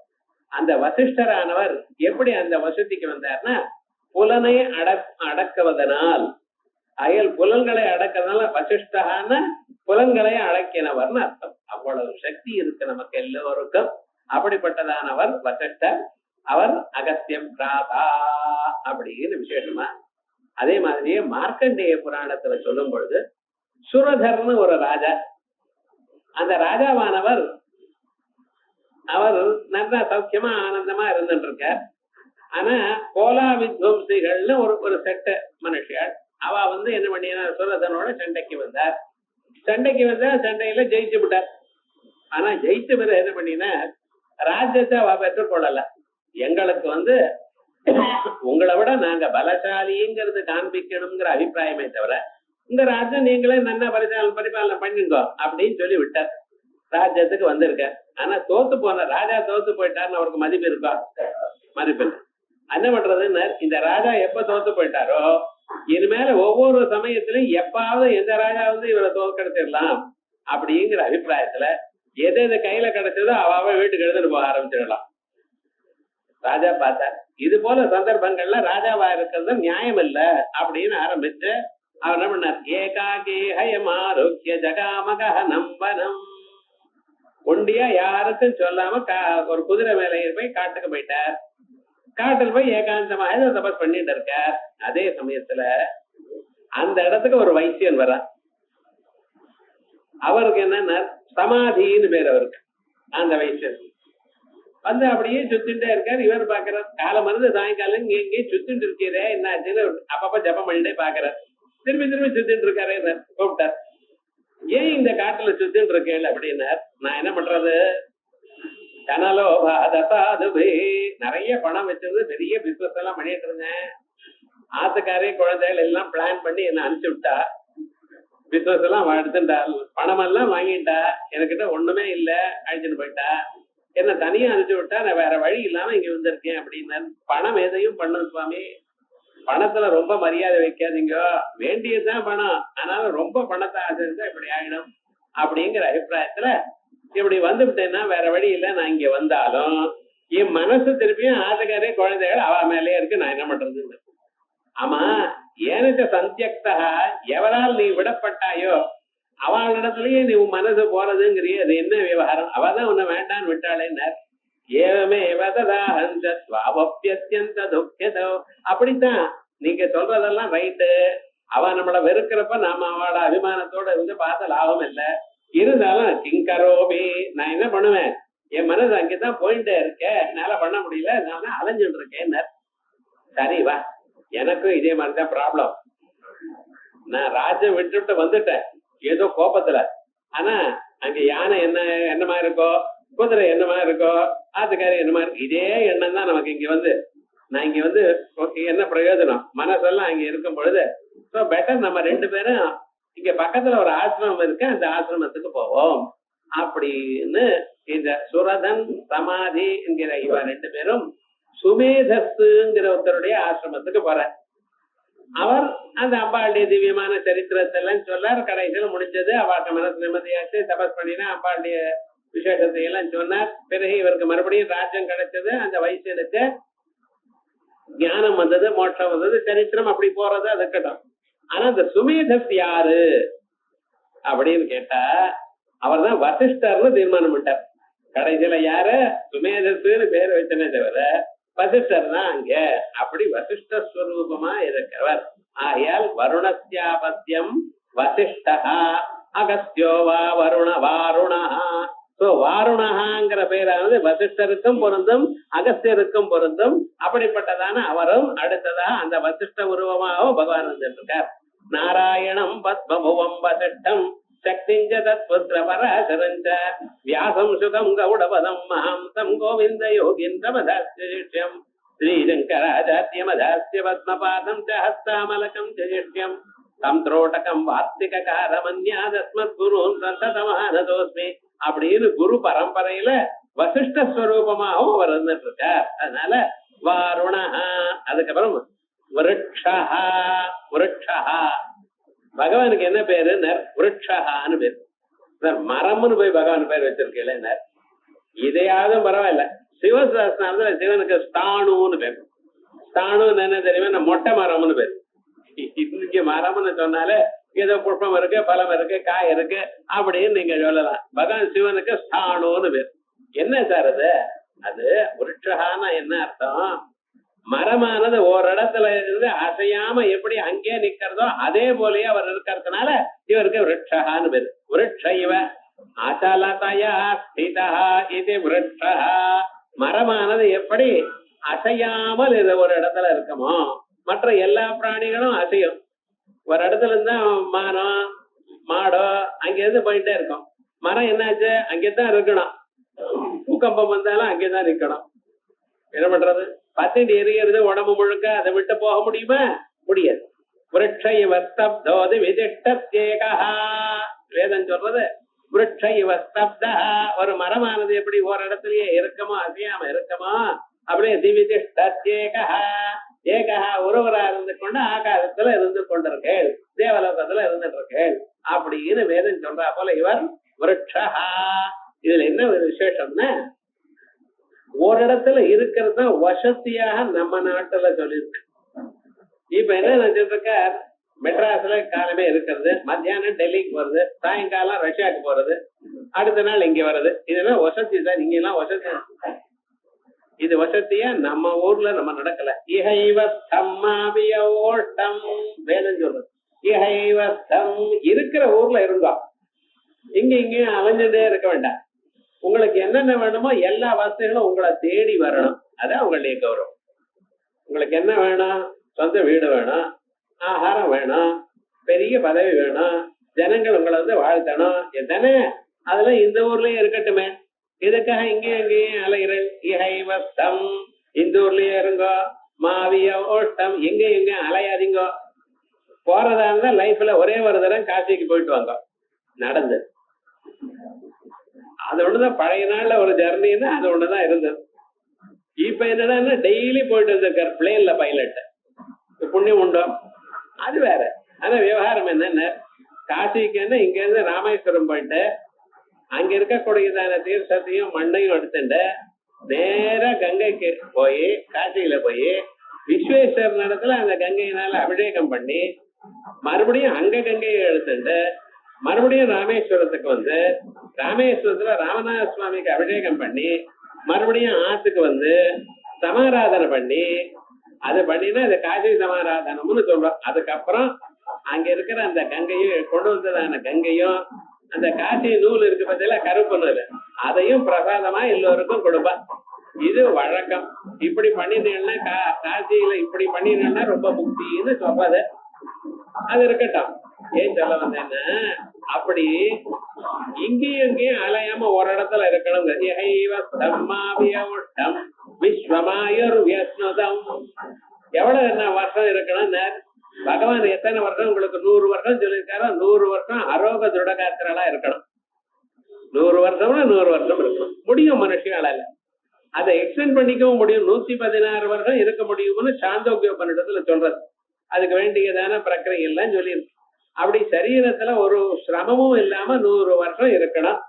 அந்த வசிஷ்டரானவர் எப்படி அந்த வசதிக்கு வந்தார்னா புலனை அடக்குவதனால், அயல் புலன்களை அடக்கிறதுனால வசிஷ்டகான புலன்களை அடக்கினவர்னு அர்த்தம். அவ்வளவு சக்தி இருக்கு நமக்கு எல்லோருக்கும். அப்படிப்பட்டதானவர் வசிஷ்டர். அவர் அகஸ்தியம் பிராதா அப்படின்னு விசேஷமா. அதே மாதிரியே மார்க்கண்டேய புராணத்துல சொல்லும் பொழுது சுரதர்னு ஒரு ராஜா, அந்த ராஜாவானவர் அவர் நல்ல சௌக்கியமா ஆனந்தமா இருந்துட்டு இருக்கார். ஆனா கோலா வித்வம்சிகள்னு ஒரு செட்ட மனுஷியாள் அவ வந்து என்ன பண்ணினா சுரதனோட சண்டைக்கு வந்தார். சண்டையில ஜெயிச்சு விட்டார். ஆனா ஜெயிச்ச பிறகு என்ன பண்ணினா ராஜ்யத்தை அவ பெற்றுக்கொள்ளல. எங்களுக்கு வந்து உங்களை விட நாங்க பலசாலிங்கிறது காண்பிக்கணுங்கிற அபிப்பிராயமே தவிர இந்த ராஜ்யம் நீங்களே நல்லா பரிபாலனை பண்ணிங்கோ அப்படின்னு சொல்லி விட்டார். ராஜ்யத்துக்கு வந்திருக்க. ஆனா தோத்து போன ராஜா தோத்து போயிட்டாருன்னு அவருக்கு மதிப்பு இருக்கா? மதிப்பு இல்லை. என்ன பண்றதுன்னு இந்த ராஜா எப்ப தோத்து போயிட்டாரோ இனிமேல ஒவ்வொரு சமயத்திலும் எப்பாவது எந்த ராஜா வந்து இவரை தோற்கடிச்சிடலாம் அப்படிங்கிற அபிப்பிராயத்துல எது எது கையில கிடைச்சதோ அவ வீட்டுக்கு எடுத்துட்டு போக ஆரம்பிச்சிடலாம். ராஜா பார்த்தார் இது போல சந்தர்ப்பங்கள்ல ராஜாவா இருக்கிறது நியாயம் இல்ல அப்படின்னு ஆரம்பிச்சு அவர் என்ன பண்ணார், ஏகாகி ஹயமாரோக்கிய ஜகாமகனம் வனம், ஒண்டியா யாருக்கும் சொல்லாம ஒரு குதிரை மேல போய் காட்டுக்கு போயிட்டார். காட்டில் போய் ஏகாந்தமா தபஸ் பண்ணிட்டு இருக்கார். அதே சமயத்துல அந்த இடத்துக்கு ஒரு வைசியன் வர, அவருக்கு என்னன்னா சமாதின்னு பேர் அவருக்கு. அந்த வைசியன் வந்து அப்படியே சுத்திட்டே இருக்காரு. இவர் பாக்குறார் காலம் மருந்து சாயங்காலம் இங்கே சுத்திட்டு இருக்கிறே என்ன ஆச்சுன்னு அப்பப்ப ஜபம் பண்ணிட்டே பாக்குறாரு. திரும்பி சுத்திட்டு இருக்காரு. கூப்பிட்டார், ஏன் இந்த காட்டுல சுத்திட்டு இருக்கேன் அப்படின்னார். நான் என்ன பண்றது, கனலோபாதசாதுபே, நிறைய பணம் வச்சிருந்து பெரிய பிசினஸ் எல்லாம் பண்ணிட்டு இருந்தேன். ஆத்துக்காரே குழந்தைகள் எல்லாம் பிளான் பண்ணி என்ன அனுப்பிச்சு விட்டா, பிசினஸ் எல்லாம் எடுத்துட்டா, பணம் எல்லாம் வாங்கிட்டா, எனக்கிட்ட ஒண்ணுமே இல்ல அழிச்சுட்டு போயிட்டா. என்ன தனியா அனுப்பிச்சு விட்டா, நான் வேற வழி இல்லாம இங்க வந்திருக்கேன் அப்படின்னு. பணம் எதையும் பண்ணும் சுவாமி, பணத்துல ரொம்ப மரியாதை வைக்காதீங்க, வேண்டியதுதான் பணம், ஆனாலும் ரொம்ப பணத்தை ஆசைந்தா இப்படி ஆயிடும் அப்படிங்கிற அபிப்பிராயத்துல இப்படி வந்துவிட்டேன்னா வேற வழி இல்ல. நான் இங்க வந்தாலும் என் மனசு திருப்பியும் ஆசைக்காரே குழந்தைகள் அவ மேலேயே இருக்கு, நான் என்ன பண்றது. ஆமா, ஏனுக்கு சந்தியக்தா, எவரால் நீ விடப்பட்டாயோ அவளிடத்துலயே நீ உன் மனசு போறதுங்கிறிய, அது என்ன விவகாரம், அவதான் உன்னை வேண்டான்னு விட்டாளேன்னார். ஏவமே துக்கியதோ, அப்படித்தான் நீங்க சொல்றதெல்லாம் ரைட்டு. அவ நம்மள வெறுக்கிறப்ப நாம அவளோட அபிமானத்தோட இருந்து பார்த்த லாபம் இல்லை. இருந்தாலும் கிங்கரோபி நான் என்ன பண்ணுவேன், என் மனசு அங்கதான் போயிட்டே இருக்கேன், என்னால பண்ண முடியல, நான் அலைஞ்சுட்டு இருக்கேன். சரி வா, எனக்கும் இதே மாதிரிதான் ப்ராப்ளம். நான் ராஜ்யம் விட்டுவிட்டு வந்துட்டேன் ஏதோ கோபத்துல. ஆனா அங்க யானை என்னமா இருக்கோ, குதிரை என்னமா இருக்கோ, ஆத்துக்காரி என்னமா இருக்கு, இதே எண்ணம் தான் நமக்கு இங்க வந்து. நான் இங்க வந்து என்ன பிரயோஜனம், மனசெல்லாம் அங்க இருக்கும் பொழுது சோ பெட்டர் நம்ம ரெண்டு பேரும் இங்க பக்கத்துல ஒரு ஆசிரமம் இருக்கு, அந்த ஆசிரமத்துக்கு போவோம் அப்படின்னு இந்த சுரதன் சமாதி என்கிற இவ ரெண்டு பேரும் சுமேதஸ்ங்கிற ஒருத்தருடைய ஆசிரமத்துக்கு போற. அவர் அந்த அம்பாளுடைய திவ்யமான சரித்திரத்தை எல்லாம் சொல்லார். கடைசியில் முடிஞ்சது, அவருக்கு மனசு நிம்மதியாச்சு, தபஸ் பண்ணினா அம்பாளுடைய விசேஷத்தை எல்லாம் சொன்னார். பிறகு இவருக்கு மறுபடியும் ராஜ்யம் கிடைச்சது, அந்த வைசியனுக்கு ஞானம் வந்தது, மோட்சம் வந்தது, சரித்திரம் அப்படி போறது அது இருக்கட்டும். ஆனா இந்த சுமேதஸ் யாரு அப்படின்னு கேட்டா அவர் தான் வசிஷ்டர்னு தீர்மானம் பண்ணிட்டார். கடைசியில யாரு சுமேதஸ்ன்னு பேர் வச்சனே தவிர வசிஷ்டர் தான் அங்க. அப்படி வசிஷ்ட ஸ்வரூபமா இருக்கிறவர். ஆகையால் வருணஸ்யாபத்தியம் வசிஷ்டா அகஸ்தியோவா வருண வாருணா. சோ வாருணஹாங்கிற பேரானது வசிஷ்டருக்கும் பொருந்தும், அகஸ்தியருக்கும் பொருந்தும். அப்படிப்பட்டதான அவரும் அடுத்ததா அந்த வசிஷ்ட உருவமாகவும் பகவான் வந்துருக்கார். நாராயணம் பத்மபுவம் வசிஷ்டம் சக்திஞ்ச தத்புத்திர பராசரஞ்ச வியாசம் சுகம் கௌடபதம் மஹாம்சம் கோவிந்த யோகிந்திரமதாஸ்யம் ஸ்ரீசங்கராஜாத்யமதாஸ்ய பத்மபாதம் ச ஹஸ்தாமலகம் ஜெஷ்யம் தம் திரோட்டகம் வார்த்திகாரமன்யாதஸ்மத் குருன் சந்ததமானதோஸ்மி அப்படின்னு குரு பரம்பரையில வசிஷ்ட ஸ்வரூபமாகவும் அவர் இருந்துட்டு இருக்கார். அதனால வாருணஹா. அதுக்கப்புறம் விருட்சஹா. விருட்சஹா பகவானுக்கு என்ன பேரு, விருட்சஹான்னு பேரு. மரம்னு போய் பகவான் பேர் வச்சிருக்கேன். இதையாவது பரவாயில்ல, சிவசாஸ்திரத்துல சிவனுக்கு ஸ்தானுன்னு பேரு. ஸ்தானுன்னு என்ன தெரியுமா, மொட்டை மரம்னு பேரு. இங்க மரம்னு சொன்னாலே ஏதோ புஷ்பம் இருக்கு, பழம் இருக்கு, காய் இருக்கு அப்படின்னு நீங்க சொல்லலாம். பகவான் சிவனுக்கு ஸ்தானுன்னு பேரு. என்ன சார் அது? அது விருட்சஹான்னா என்ன அர்த்தம், மரமானது ஓரிடத்துல இருந்து அசையாம எப்படி அங்கே நிக்கிறதோ அதே போலயே அவர் இருக்கிறதுனால இவருக்கு விருட்சஹான்னு பேரு. விருட்ச இவ அசலதயா ஸ்திதா இது விருட்சஹா. மரமானது எப்படி அசையாமல் இது ஒரு இடத்துல இருக்குமோ, மற்ற எல்லா பிராணிகளும் அசையும். ஒரு இடத்துல இருந்தா மானோ மாடோ அங்கிருந்து போயிட்டே இருக்கும். மரம் என்னாச்சு, அங்கேதான் இருக்கணும். பூகம்பம் வந்தாலும் அங்கேதான் நிக்கணும். என்ன பண்றது, பத்திட்டு எரியறது உடம்பு முழுக்க, அதை விட்டு போக முடியுமா? முடியாது. விருட்ச இவ ஸ்தப்தோதி விதிஷ்டத்யேகா. வேதம் சொல்றது விருட்ச இவ ஸ்தப்தா. ஒரு மரமானது எப்படி ஒரு இடத்துலயே இருக்கமோ, அசையாம இருக்கமோ, அப்படியே திவிதிஷ்டத்யேகா. ஏகா ஒருவரா இருந்து கொண்டு ஆகாசத்துல இருந்து கொண்டிருக்கேள், தேவலோகத்துல இருந்துட்டு இருக்கேள் அப்படின்னு வேதம் சொல்றா போல இவர் விருட்சஹா. இதுல என்ன ஒரு விசேஷம்னா, ஒரு இடத்துல இருக்கிறது தான் வசதியாக நம்ம நாட்டுல சொல்லிருக்கு. இப்ப என்ன நினைச்சிட்டு இருக்க, மெட்ராஸ்ல காலமே இருக்கிறது, மத்தியானம் டெல்லிக்கு வருது, சாயங்காலம் ரஷ்யாவுக்கு போறது, அடுத்த நாள் இங்க வருது. இதெல்லாம் வசதி தான். நீங்க எல்லாம் வசதி, இது வசதியா நம்ம ஊர்ல நம்ம நடக்கல. இஹைவஸ்தம் வேதம் சொல்றது. இஹைவஸ்தம் இருக்கிற ஊர்ல இருந்தோம், இங்க இங்கேயும் அலைஞ்சுட்டே இருக்க வேண்டாம். உங்களுக்கு என்னென்ன வேணுமோ எல்லா வசதிகளும் உங்களை தேடி வரணும். அதான் உங்களுடைய கௌரவம். உங்களுக்கு என்ன வேணும், சொந்த வீடு வேணும், ஆகாரம் வேணும், பெரிய பதவி வேணும், ஜனங்கள் உங்களை வந்து வாழ்த்தணும், எத்தனை அதெல்லாம் இந்த ஊர்லயே இருக்கட்டுமே. இதுக்காக இங்கேயும் இங்கேயும் அலைகிறேன். இஹைவஸ்தம் இந்த ஊர்லயே இருங்கோ. மாவிய ஓஷ்டம் எங்கேயும் எங்கேயும் அலையாதீங்கோ. போறதா இருந்தா லைஃப்ல ஒரே ஒரு தரம் காசிக்கு போயிட்டு வாங்க நடந்து. அது ஒண்ணுதான் பழைய நாள்ல ஒரு ஜர்னின்னா அது ஒண்ணுதான் இருந்தது. இப்ப என்னன்னா டெய்லி போயிட்டு வந்திருக்காரு பிளேன்ல பைலட். புண்ணியம் உண்டோ அது வேற. ஆனா விவகாரம் என்னன்னா, காசிக்குன்னு இங்க இருந்து ராமேஸ்வரம் போயிட்டு அங்க இருக்கக்கூடியதான தீர்த்தத்தையும் மண்ணையும் எடுத்துட்டு நேரா கங்கைக்கு போய், காசியில போய் விஸ்வேஸ்வரர் இடத்துல அந்த கங்கையினால அபிஷேகம் பண்ணி, மறுபடியும் அங்க கங்கையை எடுத்துட்டு மறுபடியும் ராமேஸ்வரத்துக்கு வந்து, ராமேஸ்வரத்துல ராமநாத சுவாமிக்கு அபிஷேகம் பண்ணி, மறுபடியும் ஆத்துக்கு வந்து சமாராதனை பண்ணி, அது பண்ணினா அது காசி சமாராதனம்னு சொல்றோம். அதுக்கப்புறம் அங்க இருக்கிற அந்த கங்கையும் கொண்டு வந்ததான கங்கையும் அந்த காசி நூல் இருக்கு பார்த்தீங்களா, கருப்பு நூல், அதையும் பிரசாதமா எல்லோருக்கும் கொடுப்பா. இது வழக்கம். இப்படி பண்ணினேன்னா காசியில இப்படி பண்ணினேன்னா ரொம்ப முக்தின்னு சொல்றது. அது இருக்கட்டும். ஏன் சொல்ல வந்தேன்னா, அப்படி இங்கேயும் இங்கேயும் அலையாம ஒரு இடத்துல இருக்கணும். விஸ்வமாயுர் வியஸ்னுதம். எவ்வளவு என்ன வருஷம் இருக்கணும்? பகவான் எத்தனை வருஷம் உங்களுக்கு 100 வருஷம் சொல்லியிருக்காரோ 100 வருஷம் அரோக திருடகாத்திரலா இருக்கணும். 100 வருஷம்னா 100 வருஷம் இருக்கணும். முடியும் மனுஷங்களால. அதை எக்ஸ்டெண்ட் பண்ணிக்கவும் முடியும். 116 வருஷம் இருக்க முடியும்னு சாந்தோக்கிய உபநிடத்துல சொல்றது. அதுக்கு வேண்டியதான பிரக்கிரியை எல்லாம் சொல்லியிருக்கு. அப்படி சரீரத்துல ஒரு சிரமமும் இல்லாம 100 வருஷம் இருக்கணும்.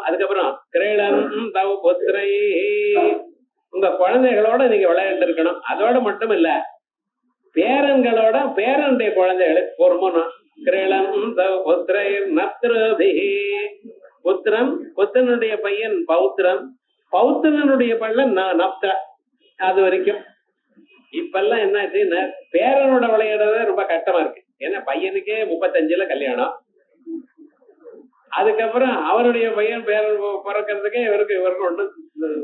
அதுக்கப்புறம் கிரீடம் தவ புத்திரை, உங்க குழந்தைகளோட நீங்க விளையாண்டு இருக்கணும். அதோட மட்டும் இல்ல, பேரன்களோட பேரனுடைய குழந்தைகளுக்கு பொறுமணும். கிரீடம் தவ புத்திரை நத்ருபி, புத்திரன் புத்தனுடைய பையன் பௌத்திரன், பௌத்திரனுடைய பையன் நப்தா. அது வரைக்கும். இப்பெல்லாம் என்னாச்சு, பேரனோட விளையாடுறதே ரொம்ப கஷ்டமா இருக்கு. ஏன்னா பையனுக்கே 35ல கல்யாணம். அதுக்கப்புறம் அவருடைய பையன் பேரன் பிறக்கிறதுக்கே இவருக்கு ஒன்றும்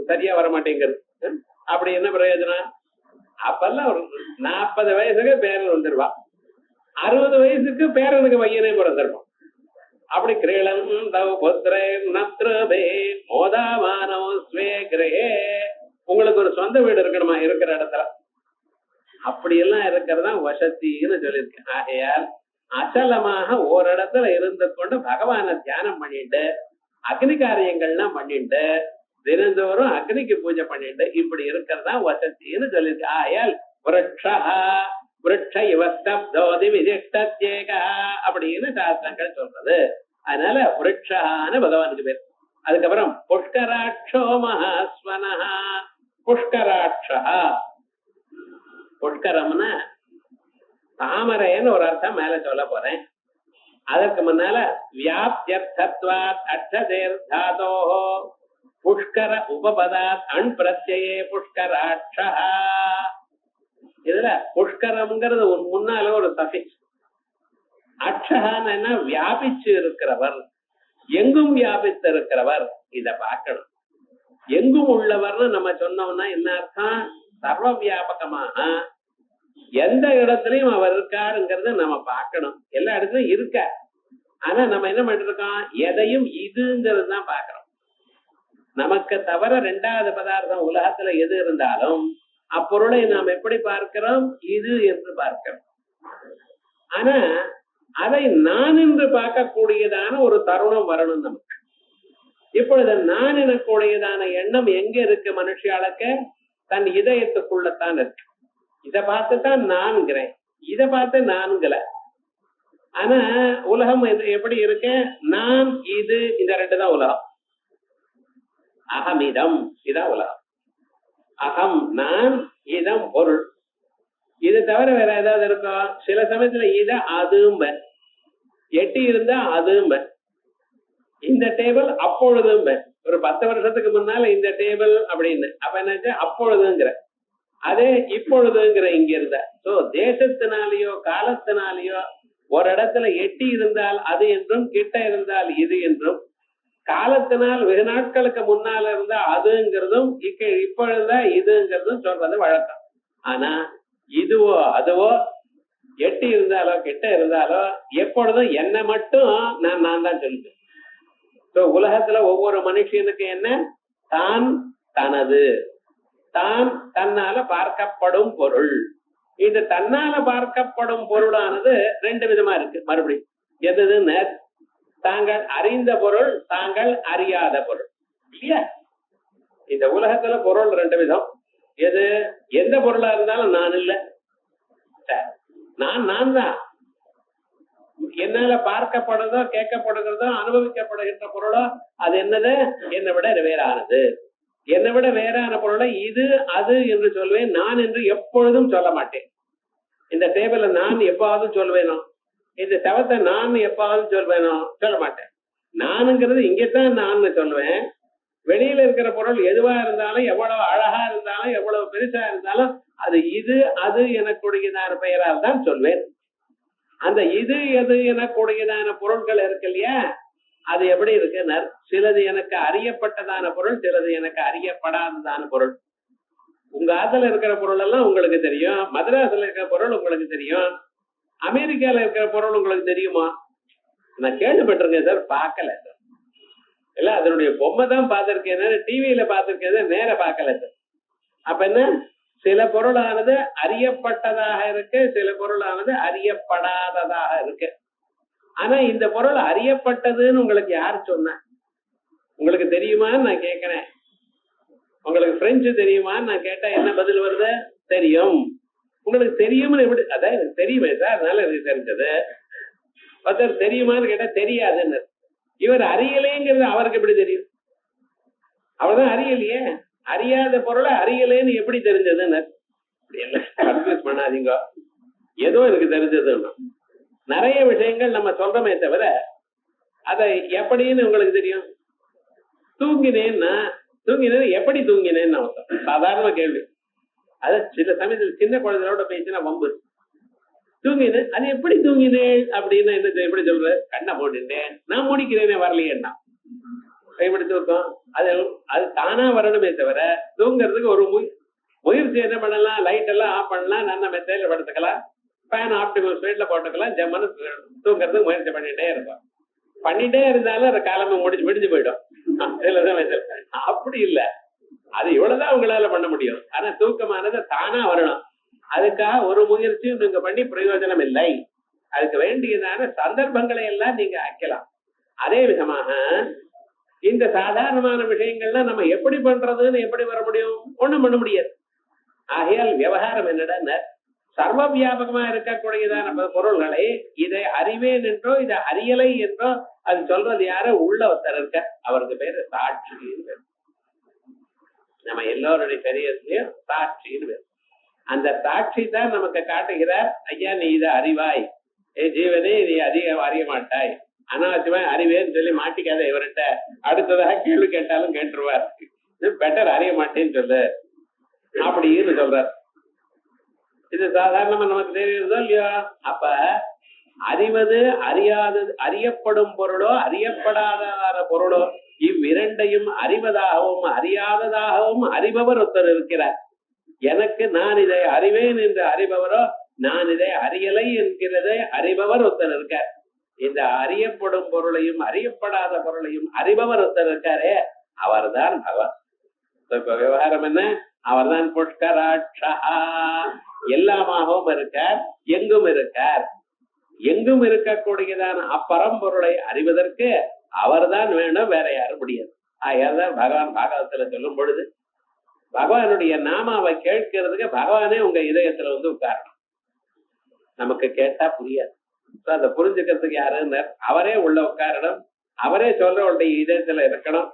சரியா வர மாட்டேங்குது. அப்படி என்ன பிரயோஜனம்? அப்பெல்லாம் ஒரு 40 வயசுக்கு பேரன் வந்துருவா, 60 வயசுக்கு பேரனுக்கு பையனே பிறந்திருப்பான். அப்படி கிரீடம் தவ புத்திரை நத்ருபே மோதாமானோ ஸ்வே கிரஹே. உங்களுக்கு ஒரு சொந்த வீடு இருக்கணுமா இருக்கிற இடத்துல. அப்படியெல்லாம் இருக்கிறதா வசத்தின்னு சொல்லியிருக்கேன். ஆகையால் அசலமாக ஓரிடத்துல இருந்து கொண்டு பகவானை தியானம் பண்ணிட்டு அக்னி காரியங்கள்லாம் பண்ணிட்டு தினந்தோறும் அக்னிக்கு பூஜை பண்ணிட்டு இப்படி இருக்கிறதா வசத்தின்னு சொல்லியிருக்கேன். ஆகையால் விருட்ச இவஸ்தப்தோதி விதிஷ்டத்யேகா அப்படின்னு சாஸ்திரங்கள் சொல்றது. அதனால விருட்சான பகவானுக்கு பேர். அதுக்கப்புறம் புஷ்கராட்சோ மகாஸ்வனஹா. புஷ்கராட்சா, புஷ்கரம்னா தாமரைன்னு ஒரு அர்த்தம் மேல சொல்ல போறேன். அதற்கு முன்னால வியாப்தியர்த்தத்வாத் அட்சதேர் தாதோஹோ புஷ்கர உபபதாத் அண் பிரத்யயே புஷ்கராட்சா. இதுல புஷ்கரம்ங்கிறது ஒரு முன்னால ஒரு சஃபிக்ஸ். அட்சகான்னு வியாபிச்சு இருக்கிறவர், எங்கும் வியாபித்து இருக்கிறவர். இத பார்க்கணும். எங்கும் உள்ளவர்னு நம்ம சொன்னோம்னா என்ன அர்த்தம்? சர்வ வியாபகமாக எந்த இடத்துலயும் அவர் இருக்காருங்கிறத நம்ம பார்க்கணும். எல்லா இடத்துலயும் இருக்க. ஆனா நம்ம என்ன பண்ணிட்டு இருக்கோம்? எதையும் இதுங்கிறது தான் பாக்குறோம். நமக்கு தவிர 2வது பதார்த்தம் உலகத்துல எது இருந்தாலும் அப்பொருளை நாம் எப்படி பார்க்கிறோம்? இது என்று பார்க்கிறோம். ஆனா அதை நான் என்று பார்க்கக்கூடியதான ஒரு தருணம் வரணும் நமக்கு. இப்பொழுது நான் எனக்கூடியதான எண்ணம் எங்க இருக்கு? மனுஷியாளுக்கு தன் இதயத்துக்குள்ளத்தான் இருக்கு. இதை பார்த்துதான் நான்கிறேன், இதை பார்த்து நான்கல. ஆனா உலகம் எப்படி இருக்கு? நான் இது, இந்த 2 தான் உலகம். அகமிதம், இதான் உலகம். அகம் நான், இதம் பொருள். இது தவிர வேற ஏதாவது இருக்கா? சில சமயத்துல இத அதும்ப, எட்டி இருந்தா அதும்ப, இந்த டேபிள் அப்பொழுதும்ப. ஒரு 10 வருஷத்துக்கு முன்னால இந்த டேபிள் அப்படின்னு அப்ப என்ன அப்பொழுதுங்கிற, அதே இப்பொழுதுங்கிற இங்க இருந்த. சோ தேசத்தினாலேயோ காலத்தினாலேயோ ஒரு இடத்துல எட்டி இருந்தால் அது என்றும், கிட்ட இருந்தால் இது என்றும், காலத்தினால் வெகு நாட்களுக்கு முன்னால இருந்தா அதுங்கிறதும், இப்பொழுதுதான் இதுங்கிறதும் சொல்றது வழக்கம். ஆனா இதுவோ அதுவோ, எட்டி இருந்தாலோ கிட்ட இருந்தாலோ எப்பொழுதும் என்ன மட்டும் நான் தான் சொல்லுவேன். உலகத்துல ஒவ்வொரு மனுஷனுக்கு என்ன? தான் தனது, தான் தன்னால பார்க்கப்படும் பொருள். இது தன்னால பார்க்கப்படும் பொருளானது 2 விதமா இருக்கு. மறுபடியும் எதுன்னு, தாங்கள் அறிந்த பொருள், தாங்கள் அறியாத பொருள். இல்லையா? இந்த உலகத்துல பொருள் 2 விதம். எது? எந்த பொருளா இருந்தாலும் நான் இல்ல, நான் தான். என்னால பார்க்கப்படுறதோ கேட்கப்படுகிறதோ அனுபவிக்கப்படுகின்ற பொருளோ அது என்னது? என்னை விட வேறானது. என்னை விட வேறான பொருளை இது அது என்று சொல்வேன். நான் என்று எப்பொழுதும் சொல்ல மாட்டேன். இந்த டேபிள நான் எப்பாவது சொல்வேனோ, இந்த சவத்தை நான் எப்பாவது சொல்வேனோ, சொல்ல மாட்டேன். நானுங்கிறது இங்கத்தான் நான் சொல்லுவேன். வெளியில இருக்கிற பொருள் எதுவா இருந்தாலும், எவ்வளவு அழகா இருந்தாலும், எவ்வளவு பெருசா இருந்தாலும் அது இது அது எனக்குடையதான பெயரால் தான் சொல்வேன். அந்த இது எது எனக்கூடியதான பொருட்கள் இருக்கு இல்லையா, அது எப்படி இருக்கு? சிலது எனக்கு அறியப்பட்டதான பொருள், சிலது எனக்கு அறியப்படாததான பொருள். உங்க ஆத்துல இருக்கிற பொருள் எல்லாம் உங்களுக்கு தெரியும், மദ്രാஸ்ல இருக்கிற பொருள் உங்களுக்கு தெரியும், அமெரிக்கால இருக்கிற பொருள் உங்களுக்கு தெரியுமா? நான் கேள்விப்பட்டிருக்கேன் சார், பார்க்கல சார். இல்ல அதனுடைய பொம்மை தான் பார்த்திருக்கேன், டிவியில பார்த்திருக்கேன், நேர பார்க்கல சார். அப்ப என்ன, சில பொருளானது அறியப்பட்டதாக இருக்கு, சில பொருளானது அறியப்படாததாக இருக்கு. ஆனா இந்த பொருள் அறியப்பட்டதுன்னு உங்களுக்கு யார் சொன்ன? உங்களுக்கு தெரியுமான்னு நான் கேட்கிறேன். உங்களுக்கு பிரெஞ்சு தெரியுமான்னு நான் கேட்டா என்ன பதில் வருது? தெரியும். உங்களுக்கு தெரியும்னு எப்படி? அதான் எனக்கு தெரியுமே சார், அதனால எனக்கு தெரிஞ்சது. ஒருத்தர் தெரியுமான்னு கேட்டா தெரியாதுன்னு. இவர் அறியலைங்கிறது அவருக்கு எப்படி தெரியும்? அவர்தான் அறியலையே. அறியாத பொருளை அறியலைன்னு எப்படி தெரிஞ்சதுன்னு கன்ஃபியூஸ் பண்ணாதீங்க. ஏதோ எனக்கு தெரிஞ்சதுன்னு நிறைய விஷயங்கள் நம்ம சொல்றோமே தவிர அதை எப்படின்னு உங்களுக்கு தெரியும்? தூங்கினேன்னா எப்படி தூங்கினேன்னு சாதாரண கேள்வி. அது சில சமயத்தில் சின்ன குழந்தைகளோட பேசினா வம்பு. தூங்கினேன், அது எப்படி தூங்கினேன் அப்படின்னு என்ன எப்படி சொல்ற? கண்ணை போட்டுட்டேன், நான் முடிக்கிறேனே வரலையேன்னா எப்படி தூக்கம்? அது அது தானா வரணுமே தவிர தூங்குறதுக்கு ஒரு முயற்சி என்ன பண்ணலாம்? லைட் எல்லாம் ஆஃப் பண்ணலாம், நல்ல மெத்தையில படுத்துக்கலாம், ஃபேன் ஆப்டிமல் ஸ்பீட்ல போட்டுக்கலாம், ஜம்மனு தூங்குறதுக்கு முயற்சி பண்ணிட்டே இருப்போம். பண்ணிட்டே இருந்தாலும் அது காலமே முடிஞ்சு போயிடும். அப்படி இல்ல, அது இவ்வளவுதான் உங்களால பண்ண முடியும். ஆனா தூக்கமானது தானா வரணும். அதுக்காக ஒரு முயற்சியும் நீங்க பண்ணி பிரயோஜனம் இல்லை. அதுக்கு வேண்டியதான சந்தர்ப்பங்களை எல்லாம் நீங்க ஆக்கலாம். அதே விதமாக இந்த சாதாரணமான விஷயங்கள்லாம் நம்ம எப்படி பண்றதுன்னு எப்படி வர முடியும்? ஒண்ணும் பண்ண முடியாது. ஆகையால் விவகாரம் என்னடா, சர்வ வியாபகமா இருக்கக்கூடியதான பொருள்களை இதை அறிவேன் என்றோ இதை அறியலை என்றோ அது சொல்றது யாரோ உள்ள ஒருத்தர் இருக்க, அவருக்கு பேரு சாட்சின்னு பேரு. நம்ம எல்லோருடைய சரீரத்திலையும் சாட்சின்னு பேரு. அந்த சாட்சி தான் நமக்கு காட்டுகிறார், ஐயா நீ இதை அறிவாய், ஏ ஜீவனே நீ அறிய மாட்டாய், அனாவசியமா அறிவேன்னு சொல்லி மாட்டிக்காத இவர்கிட்ட, அடுத்ததாக கேள்வி கேட்டாலும் கேட்டுருவார், பெட்டர் அறிய மாட்டேன்னு சொல்லு அப்படின்னு சொல்றார். இது சாதாரணமா நமக்கு தெரியுறதோ இல்லையோ? அப்ப அறிவது அறியாதது, அறியப்படும் பொருளோ அறியப்படாத பொருளோ இவ்விரண்டையும் அறிவதாகவும் அறியாததாகவும் அறிபவர் ஒருத்தர் இருக்கிறார். எனக்கு நான் இதை அறிவேன் என்று அறிபவரோ, நான் இதை அறியலை என்கிறதை அறிபவர் ஒருத்தர் இருக்கார். இந்த அறியப்படும் பொருளையும் அறியப்படாத பொருளையும் அறிபவர் ஒருத்தர் இருக்காரே, அவர் தான் பகவான். இப்ப விவகாரம் என்ன? அவர் தான் புஷ்கராட்சா, எல்லாமாகவும் இருக்கார், எங்கும் இருக்கார். எங்கும் இருக்கக்கூடியதான அப்பரம்பொருளை அறிவதற்கு அவர் தான் வேணும், வேற யாரும் முடியாது. ஆகையால்தான் பகவான் பாகவத்துல சொல்லும் பொழுது பகவானுடைய நாமாவை கேட்கிறதுக்கு பகவானே உங்க இதயத்துல வந்து உட்காரணும். நமக்கு கேட்டா புரியாது, அதை புரிஞ்சுக்கிறதுக்கு யாருன்னு அவரே உள்ள உட்காரணும், அவரே சொல்றவருடைய இதயத்துல இருக்கணும்,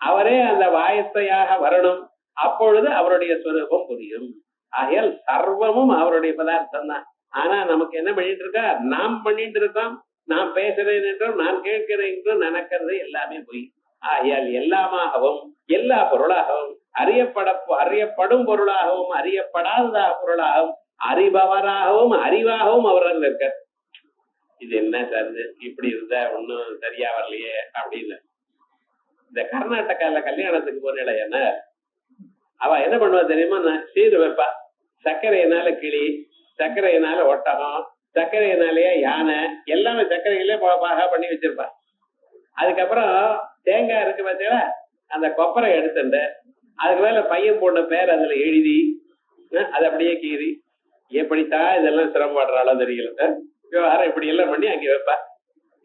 அவரே அந்த வாயத்தையாக வரணும். அப்பொழுது அவருடைய ஸ்வரூபம் புரியும். ஆகையால் சர்வமும் அவருடைய பதார்த்தம் தான். ஆனா நமக்கு என்ன பண்ணிட்டு இருக்கா? நாம் பண்ணிட்டு இருக்கோம், நான் பேசுறேன் என்றும் நான் கேட்கிறேன் என்றும் நினைக்கிறது எல்லாமே போய். ஆகையால் எல்லாமாகவும் எல்லா பொருளாகவும் அறியப்படும் பொருளாகவும் அறியப்படாத பொருளாகவும் அறிபவராகவும் அறிவாகவும் அவர்கள் இருக்க. இது என்ன சார் இப்படி இருந்தா ஒன்னும் சரியா வரலையே அப்படின்னு. இந்த கர்நாடகால கல்யாணத்துக்கு போன என்ன அவ என்ன பண்ணுவா தெரியுமா? நான் சீர் வைப்பா. சர்க்கரையினால கிளி, சர்க்கரையினால ஒட்டகம், சர்க்கரையினாலேயே யானை, எல்லாமே சர்க்கரையிலே பாக பண்ணி வச்சிருப்பா. அதுக்கப்புறம் தேங்காய் இருக்கு பார்த்தீங்களா, அந்த கொப்பரை எடுத்துட்டு அதுக்கு மேல பையன் போன பேர் அதுல எழுதி அது அப்படியே கீறி, எப்படித்தான் இதெல்லாம் சிரமப்படுறாலும் தெரியல, விவகாரம் இப்படி எல்லாம் பண்ணி அங்கே வைப்பா.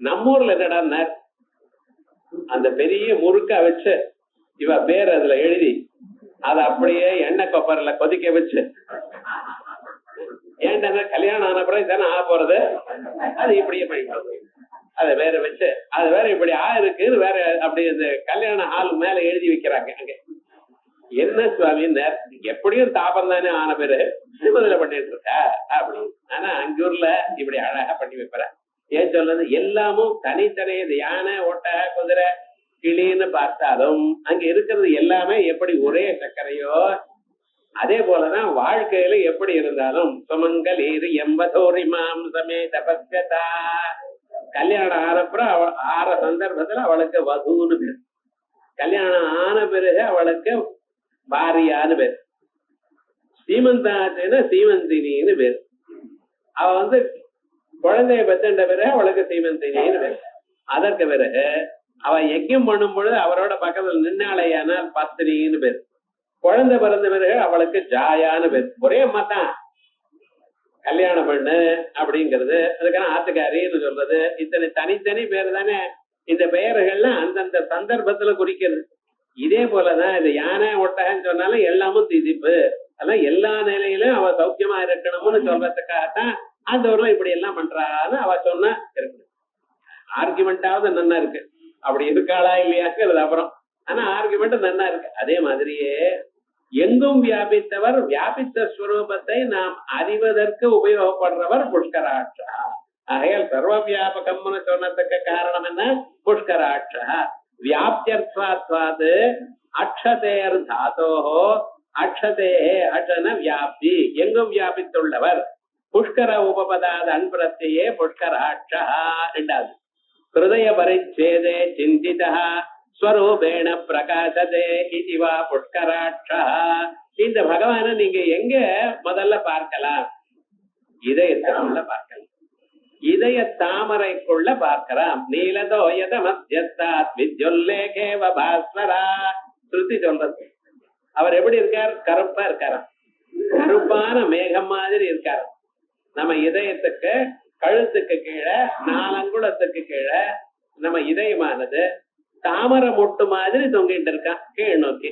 நம்ம ஊர்ல என்னடா, அந்த பெரிய முறுக்கா வச்சு இவ பேர் அதுல எழுதி அதை அப்படியே எண்ணெய் கொப்பரில் கொதிக்க வச்சு, ஏன்டா கல்யாணம் ஆன பிறகு தானே ஆக போறது, அது இப்படியே பண்ணிட்டு அதை வேற வச்சு அது வேற இப்படி இருக்கு வேற அப்படி இந்த கல்யாண ஹால் மேல எழுதி வைக்கிறாங்க. அங்க என்ன சுவாமி எப்படியும் தாபம் தானே ஆன பேரு முதல்ல பண்ணிட்டு இருக்கா அப்படின்னு. ஆனா அங்கூர்ல இப்படி அழகா பண்ணி வைப்பற. ஏன் சொல்றது, எல்லாமும் தனித்தனி யானை ஒட்டை குதிரை கிளின்னு பார்த்தாலும் அங்க இருக்கிறது எல்லாமே எப்படி ஒரே சர்க்கரையோ அதே போலதான் வாழ்க்கையில எப்படி இருந்தாலும் சுமங்கலீர் எம்பதோரி மாம்சமே தபஸ்யதா. கல்யாணம் ஆறப்புறம் ஆற சந்தர்ப்பத்துல அவளுக்கு வதூன்னு பேர், கல்யாணம் ஆன பிறகு அவளுக்கு பாரியான்னு பேர், சீமந்தாச்சுன்னா சீமந்தினின்னு பேர். அவ குழந்தைய பெற்ற பிறகு அவளுக்கு சீமந்தினின்னு பேர். அதற்கு பிறகு அவ யஜ்யம் பண்ணும் பொழுது அவரோட பக்கத்துல நின்னாளையானால் பத்தினின்னு பேர். குழந்தை பிறந்த பிறகு அவளுக்கு ஜாயான்னு பேர். ஒரே அம்மா தான் கல்யாணம் பண்ணு அப்படிங்கிறது, அதுக்கான ஆத்துக்காரின்னு சொல்றது, இத்தனை தனித்தனி பேர் தானே. இந்த பெயர்கள்லாம் அந்தந்த சந்தர்ப்பத்துல குறிக்கிறது. இதே போலதான் இந்த யானை ஒட்டகன்னு சொன்னாலும் எல்லாமும் திதிப்பு, அதெல்லாம் எல்லா நிலையிலும் அவ சௌக்கியமா இருக்கணும்னு சொல்றதுக்காகத்தான் அந்த ஊர்ல இப்படி எல்லாம் பண்றான்னு அவ சொன்னா இருக்கு. ஆர்குமெண்டாவது நன்னா இருக்கு, அப்படி இருக்காளா இல்லையாங்கிறது அப்புறம். ஆனா ஆர்குமெண்ட் நன்னா இருக்கு. அதே மாதிரியே எங்கும் வியாபித்தவர், வியாபித்த ஸ்வரூபத்தை நாம் அறிவதற்கு உபயோகப்படுறவர் புஷ்கராட்சா. ஆகையால் சர்வ வியாபகம்னு சொன்னதுக்கு காரணம் என்ன? புஷ்கராட்சா. வியாப்தியர்த்வாத்வாது அக்ஷதேர் தாதோஹோ அக்ஷதேஹே அக்ஷன வியாப்தி, எங்கும் வியாபித்துள்ளவர். புஷ்கர உபபதாத அன்பரத்தையே புஷ்கராட்சா. ரெண்டாவது ஹிருதய பரிச்சேதே சிந்திதா ஸ்வரூபேண பிரகாசதே இதுவா புஷ்கராட்சா. இந்த பகவான நீங்க எங்க முதல்ல பார்க்கலாம்? இதயத்துக்குள்ள பார்க்கலாம், இதய தாமரைக்குள்ள பார்க்கலாம். நீலதோயத மத்தியஸ்தாத் வித்யுல்லேகேவ பாஸ்வரா. ஸ்ருதி சொல்றது. அவர் எப்படி இருக்கார்? கருப்பா இருக்காராம், கருப்பான மேகம் மாதிரி இருக்காரு. நம்ம இதயத்துக்கு கழுத்துக்கு கீழே 4 அங்குலத்துக்கு கீழே நம்ம இதயமானது தாமரை மொட்டு மாதிரி தொங்கிட்டு இருக்கான் கீழ் நோக்கி.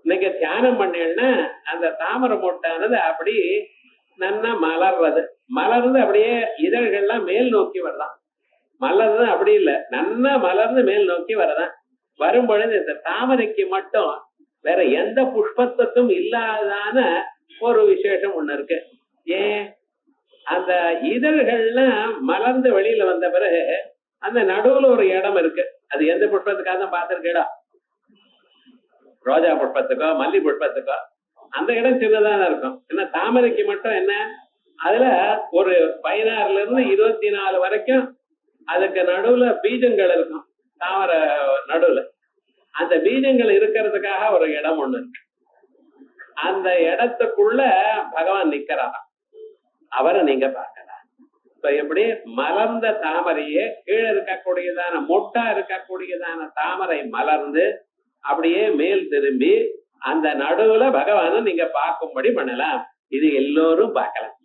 இன்னைக்கு தியானம் பண்ணீங்கன்னா அந்த தாமரை மொட்டானது அப்படி நன்னா மலர்றது, மலர்ந்து அப்படியே இதழ்கள்லாம் மேல் நோக்கி வரலாம். மலர்றது அப்படி இல்லை, நன்னா மலர்ந்து மேல் நோக்கி வரதான். வரும் பொழுது இந்த தாமரைக்கு மட்டும் வேற எந்த புஷ்பத்துக்கும் இல்லாதான ஒரு விசேஷம் ஒண்ணு இருக்கு. ஏன்? அந்த இதழ்கள்லாம் மலர்ந்து வெளியில வந்த பிறகு அந்த நடுவுல ஒரு இடம் இருக்கு. அது எந்த புஷ்பத்துக்காக தான் பார்த்திருக்கா? ரோஜா புஷ்பத்துக்கோ மல்லி புஷ்பத்துக்கோ அந்த இடம் சின்னதான இருக்கும். ஏன்னா தாமரைக்கு மட்டும் என்ன, அதுல ஒரு 16ல இருந்து 24 வரைக்கும் அதுக்கு நடுவுல பீஜங்கள் இருக்கும். தாமரை நடுவுல அந்த பீஜங்கள் இருக்கிறதுக்காக ஒரு இடம் ஒண்ணு இருக்கு. அந்த இடத்துக்குள்ள பகவான் நிக்கிறாராம். அவரை நீங்க பார்க்கலாம். இப்ப எப்படி மலர்ந்த தாமரையே கீழே இருக்கக்கூடியதான மொட்டா இருக்கக்கூடியதான தாமரை மலர்ந்து அப்படியே மேல் திரும்பி அந்த நடுவுல பகவானை நீங்க பார்க்கும்படி பண்ணலாம். இது எல்லோரும் பார்க்கலாம்.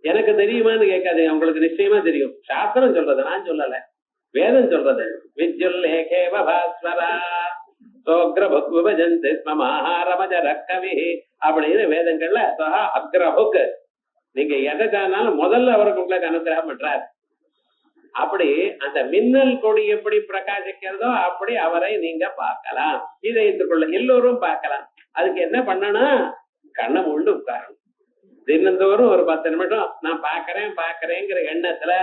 எனக்கு தெரியுமான்னு கேட்காதீங்க, உங்களுக்கு நிச்சயமா தெரியும். சாஸ்திரம் சொல்றது, நான் சொல்லல, வேதம் சொல்றது. வித்யுல்லேகேவ பாஸ்வரா சோக்ரபுக் விபஜந்தி ஸ்மமாஹாரமஜ ரக்கவி அப்படின்னு வேதங்கள்ல அக்ரபுக். நீங்க எதானாலும் முதல்ல அவருக்கு உங்களுக்கு அனுகிரகம் பண்றார். அப்படி அந்த மின்னல் கொடி எப்படி பிரகாசிக்கிறதோ அப்படி அவரை நீங்க பார்க்கலாம். இதயத்துக்குள்ள எல்லோரும் பார்க்கலாம். அதுக்கு என்ன பண்ணணும்? கண்ணை மூண்டு உட்காரணும். தினந்தோறும் ஒரு 10 நிமிஷம் நான் பாக்குறேங்கிற எண்ணத்துல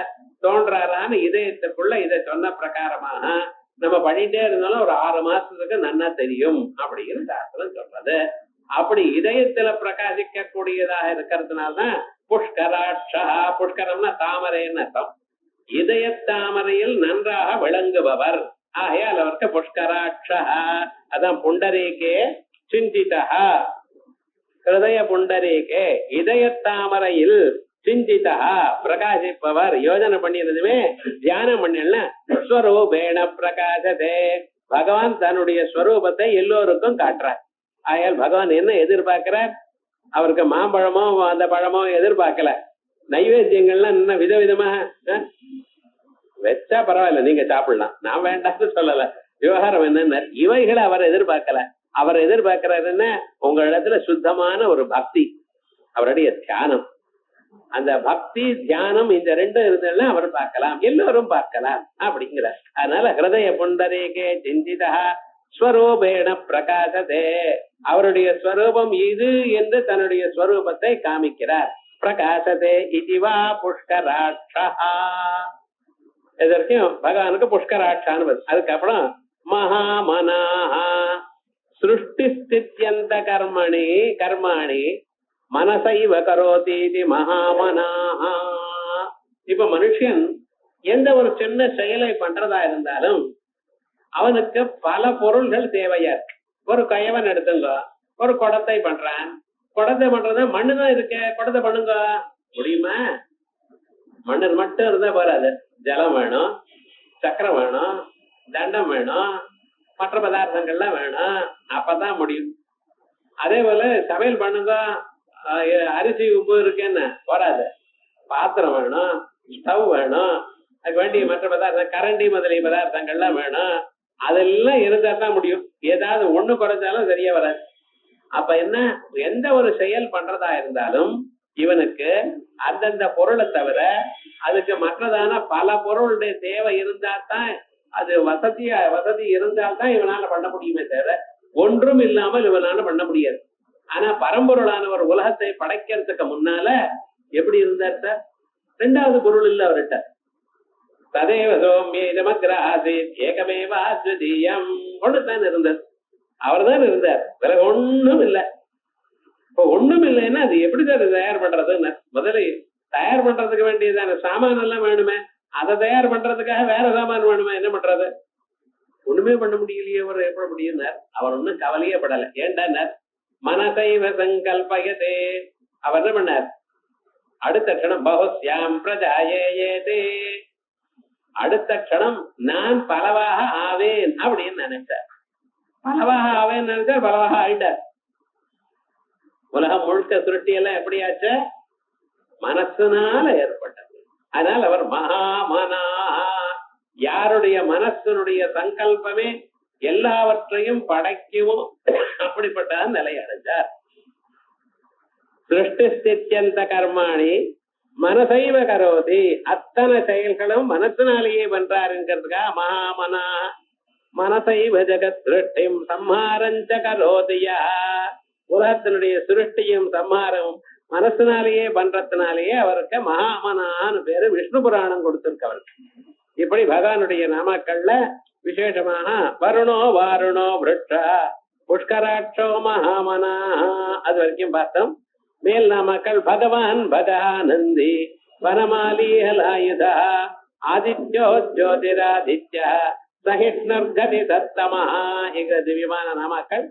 தோன்றாரான்னு இதயத்துக்குள்ள இதை சொன்ன பிரகாரமாக நம்ம பண்ணிட்டே இருந்தாலும் ஒரு 6 மாசத்துக்கு நன்னா தெரியும் அப்படிங்கிற சாஸ்திரம் சொல்றது. அப்படி இதயத்துல பிரகாசிக்க கூடியதாக இருக்கிறதுனால்தான் புஷ்கராட்சா. புஷ்கரம்னா தாமரைன்னு அர்த்தம். இதய தாமரையில் நன்றாக விளங்குபவர். ஆகையால் அவருக்கு புஷ்கராட்சா. அதான் புண்டரீகே சிந்திதா. ஹிருதய புண்டரீகே இதய தாமரையில் சிந்திதா பிரகாசிப்பவர். யோஜனை பண்ணிருந்துமே தியானம் பண்ணல ஸ்வரூபேண பிரகாசதே. பகவான் தன்னுடைய ஸ்வரூபத்தை எல்லோருக்கும் காட்டுறார். ஆகையால் பகவான் என்ன எதிர்பார்க்கிறார்? அவருக்கு மாம்பழமோ அந்த பழமோ எதிர்பார்க்கல. நைவேத்தியங்கள்லாம் என்ன விதவிதமா வச்சா பரவாயில்ல, நீங்க சாப்பிடலாம், நான் வேண்டாம்னு சொல்லல. விவகாரம் என்னன்னு இவைகளை அவர் எதிர்பார்க்கல. அவர் எதிர்பார்க்கிறார் என்ன? உங்களிடத்துல சுத்தமான ஒரு பக்தி, அவருடைய தியானம். அந்த பக்தி தியானம் இந்த ரெண்டும் இருந்ததுன்னா அவர் பார்க்கலாம், எல்லோரும் பார்க்கலாம் அப்படிங்கிறார். அதனால ஹிருதய புண்டரீகே சிந்திதா ஸ்வரூபேண பிரகாசதே. அவருடைய ஸ்வரூபம் இது என்று தன்னுடைய ஸ்வரூபத்தை காமிக்கிறார். பிரகாசதே இதுவா புஷ்கராட்சா. இதற்கும் பகவானுக்கு புஷ்கராட்சான்னு. அதுக்கப்புறம் மகாமனாஹா சிருஷ்டி ஸ்தித்யந்த கர்மாணி மனசைவ கரோதி மகாமனாஹா. இப்ப மனுஷன் எந்த ஒரு சின்ன செயலை பண்றதா இருந்தாலும் அவனுக்கு பல பொருள்கள் தேவையா இருக்கு. ஒரு கயவன் எடுத்துங்க, ஒரு குடத்தை பண்றான். குடத்தை பண்றது மண்ணுதான் இருக்க, குடத்தை பண்ணுங்க முடியுமா? மண்ணு மட்டும் இருந்தா போறாது, ஜலம் வேணும், சக்கரம் வேணும், தண்டம் வேணும், மற்ற பதார்த்தங்கள்லாம் வேணும், அப்பதான் முடியும். அதே போல சமையல் பண்ணுங்க, அரிசி உப்பு இருக்குன்னு போறாது, பாத்திரம் வேணும், ஸ்டவ் வேணும், அதுக்கு வேண்டிய மற்ற பதார்த்தம் கரண்டி முதலிய பதார்த்தங்கள்லாம் வேணும். அதெல்லாம் இருந்தா தான் முடியும். ஏதாவது ஒண்ணு குறைஞ்சாலும் சரியா வராது. அப்ப என்ன, எந்த ஒரு செயல் பண்றதா இருந்தாலும் இவனுக்கு அந்தந்த பொருளை தவிர அதுக்கு மற்றதான பல பொருளுடைய தேவை இருந்தா தான், அது வசதி இருந்தால்தான் இவனால பண்ண முடியுமே தவிர ஒன்றும் இல்லாமல் இவனால பண்ண முடியாது. ஆனா பரம்பொருளான ஒரு உலகத்தை படைக்கிறதுக்கு முன்னால எப்படி இருந்தார் சார்? ரெண்டாவது பொருள் இல்ல அவர்கிட்ட. ததேவ சோமியமக்ராசித் ஏகமேவா அத்விதீயம், ஒண்ணுதான் இருந்தார். அவர் தான் இருந்தார், வேற ஒண்ணும் இல்லை. இப்ப ஒண்ணும் இல்லைன்னா அது எப்படி சார் தயார் பண்றதுன்னு முதல்ல தயார் பண்றதுக்கு வேண்டியதான சாமான் எல்லாம் வேணுமே, அதை தயார் பண்றதுக்காக வேற சாமான் வேணுமே, என்ன பண்றது? ஒண்ணுமே பண்ண முடியலையே, அவர் எப்படி முடியும்னார். அவர் ஒண்ணும் கவலையே படல. ஏண்டார் மனசைவ சங்கல்பயதே. அவர் என்ன பண்ணார்? அடுத்த க்ஷணம் பகுஸ்யாம் பிரஜாயேதே, அடுத்த க்ஷணம் நான் பலவாக ஆவேன் அப்படின்னு நினைச்சார். பலவாக ஆவேன்னு நினைச்சார், பலவாக ஆயிட்டார். உலகம் முழுக்க சுருட்டி எல்லாம் எப்படியாச்சு? மனசுனால ஏற்பட்டது. அதனால அவர் மகாமனா, யாருடைய மனசனுடைய சங்கல்பமே எல்லாவற்றையும் படைக்கவும் அப்படிப்பட்ட நிலை அடைஞ்சார். சிருஷ்டி ஸ்தித்யந்த கர்மாணி மனசைவ கரோதி, அத்தனை செயல்களும் மனசினாலேயே பண்றாருங்கிறதுக்காக மகாமனா மனசைவ ஜெகத் சிருஷ்டிம் சம்ஹாரஞ்ச கரோதியா. உலகத்தினுடைய சிருஷ்டியும் சம்ஹாரமும் மனசினாலேயே பண்றதுனாலேயே அவருக்கு மகாமனான்னு பேரு விஷ்ணு புராணம் கொடுத்திருக்கு அவருக்கு. இப்படி பகவானுடைய நாமாக்கள்ல விசேஷமாக வருணோ வாருணோ விருட்சா புஷ்கராட்சோ மகாமனா அது வரைக்கும் பார்த்தோம். மேல் நாமாக்கள் பகவான் பகானந்தி வனமாலி ஹலாயுதா ஆதித்யோ ஜோதிராதித்யா சஹிஷ்ணர்கதி தத்தமஹா. எங்க திவ்யமான நாமாக்கள்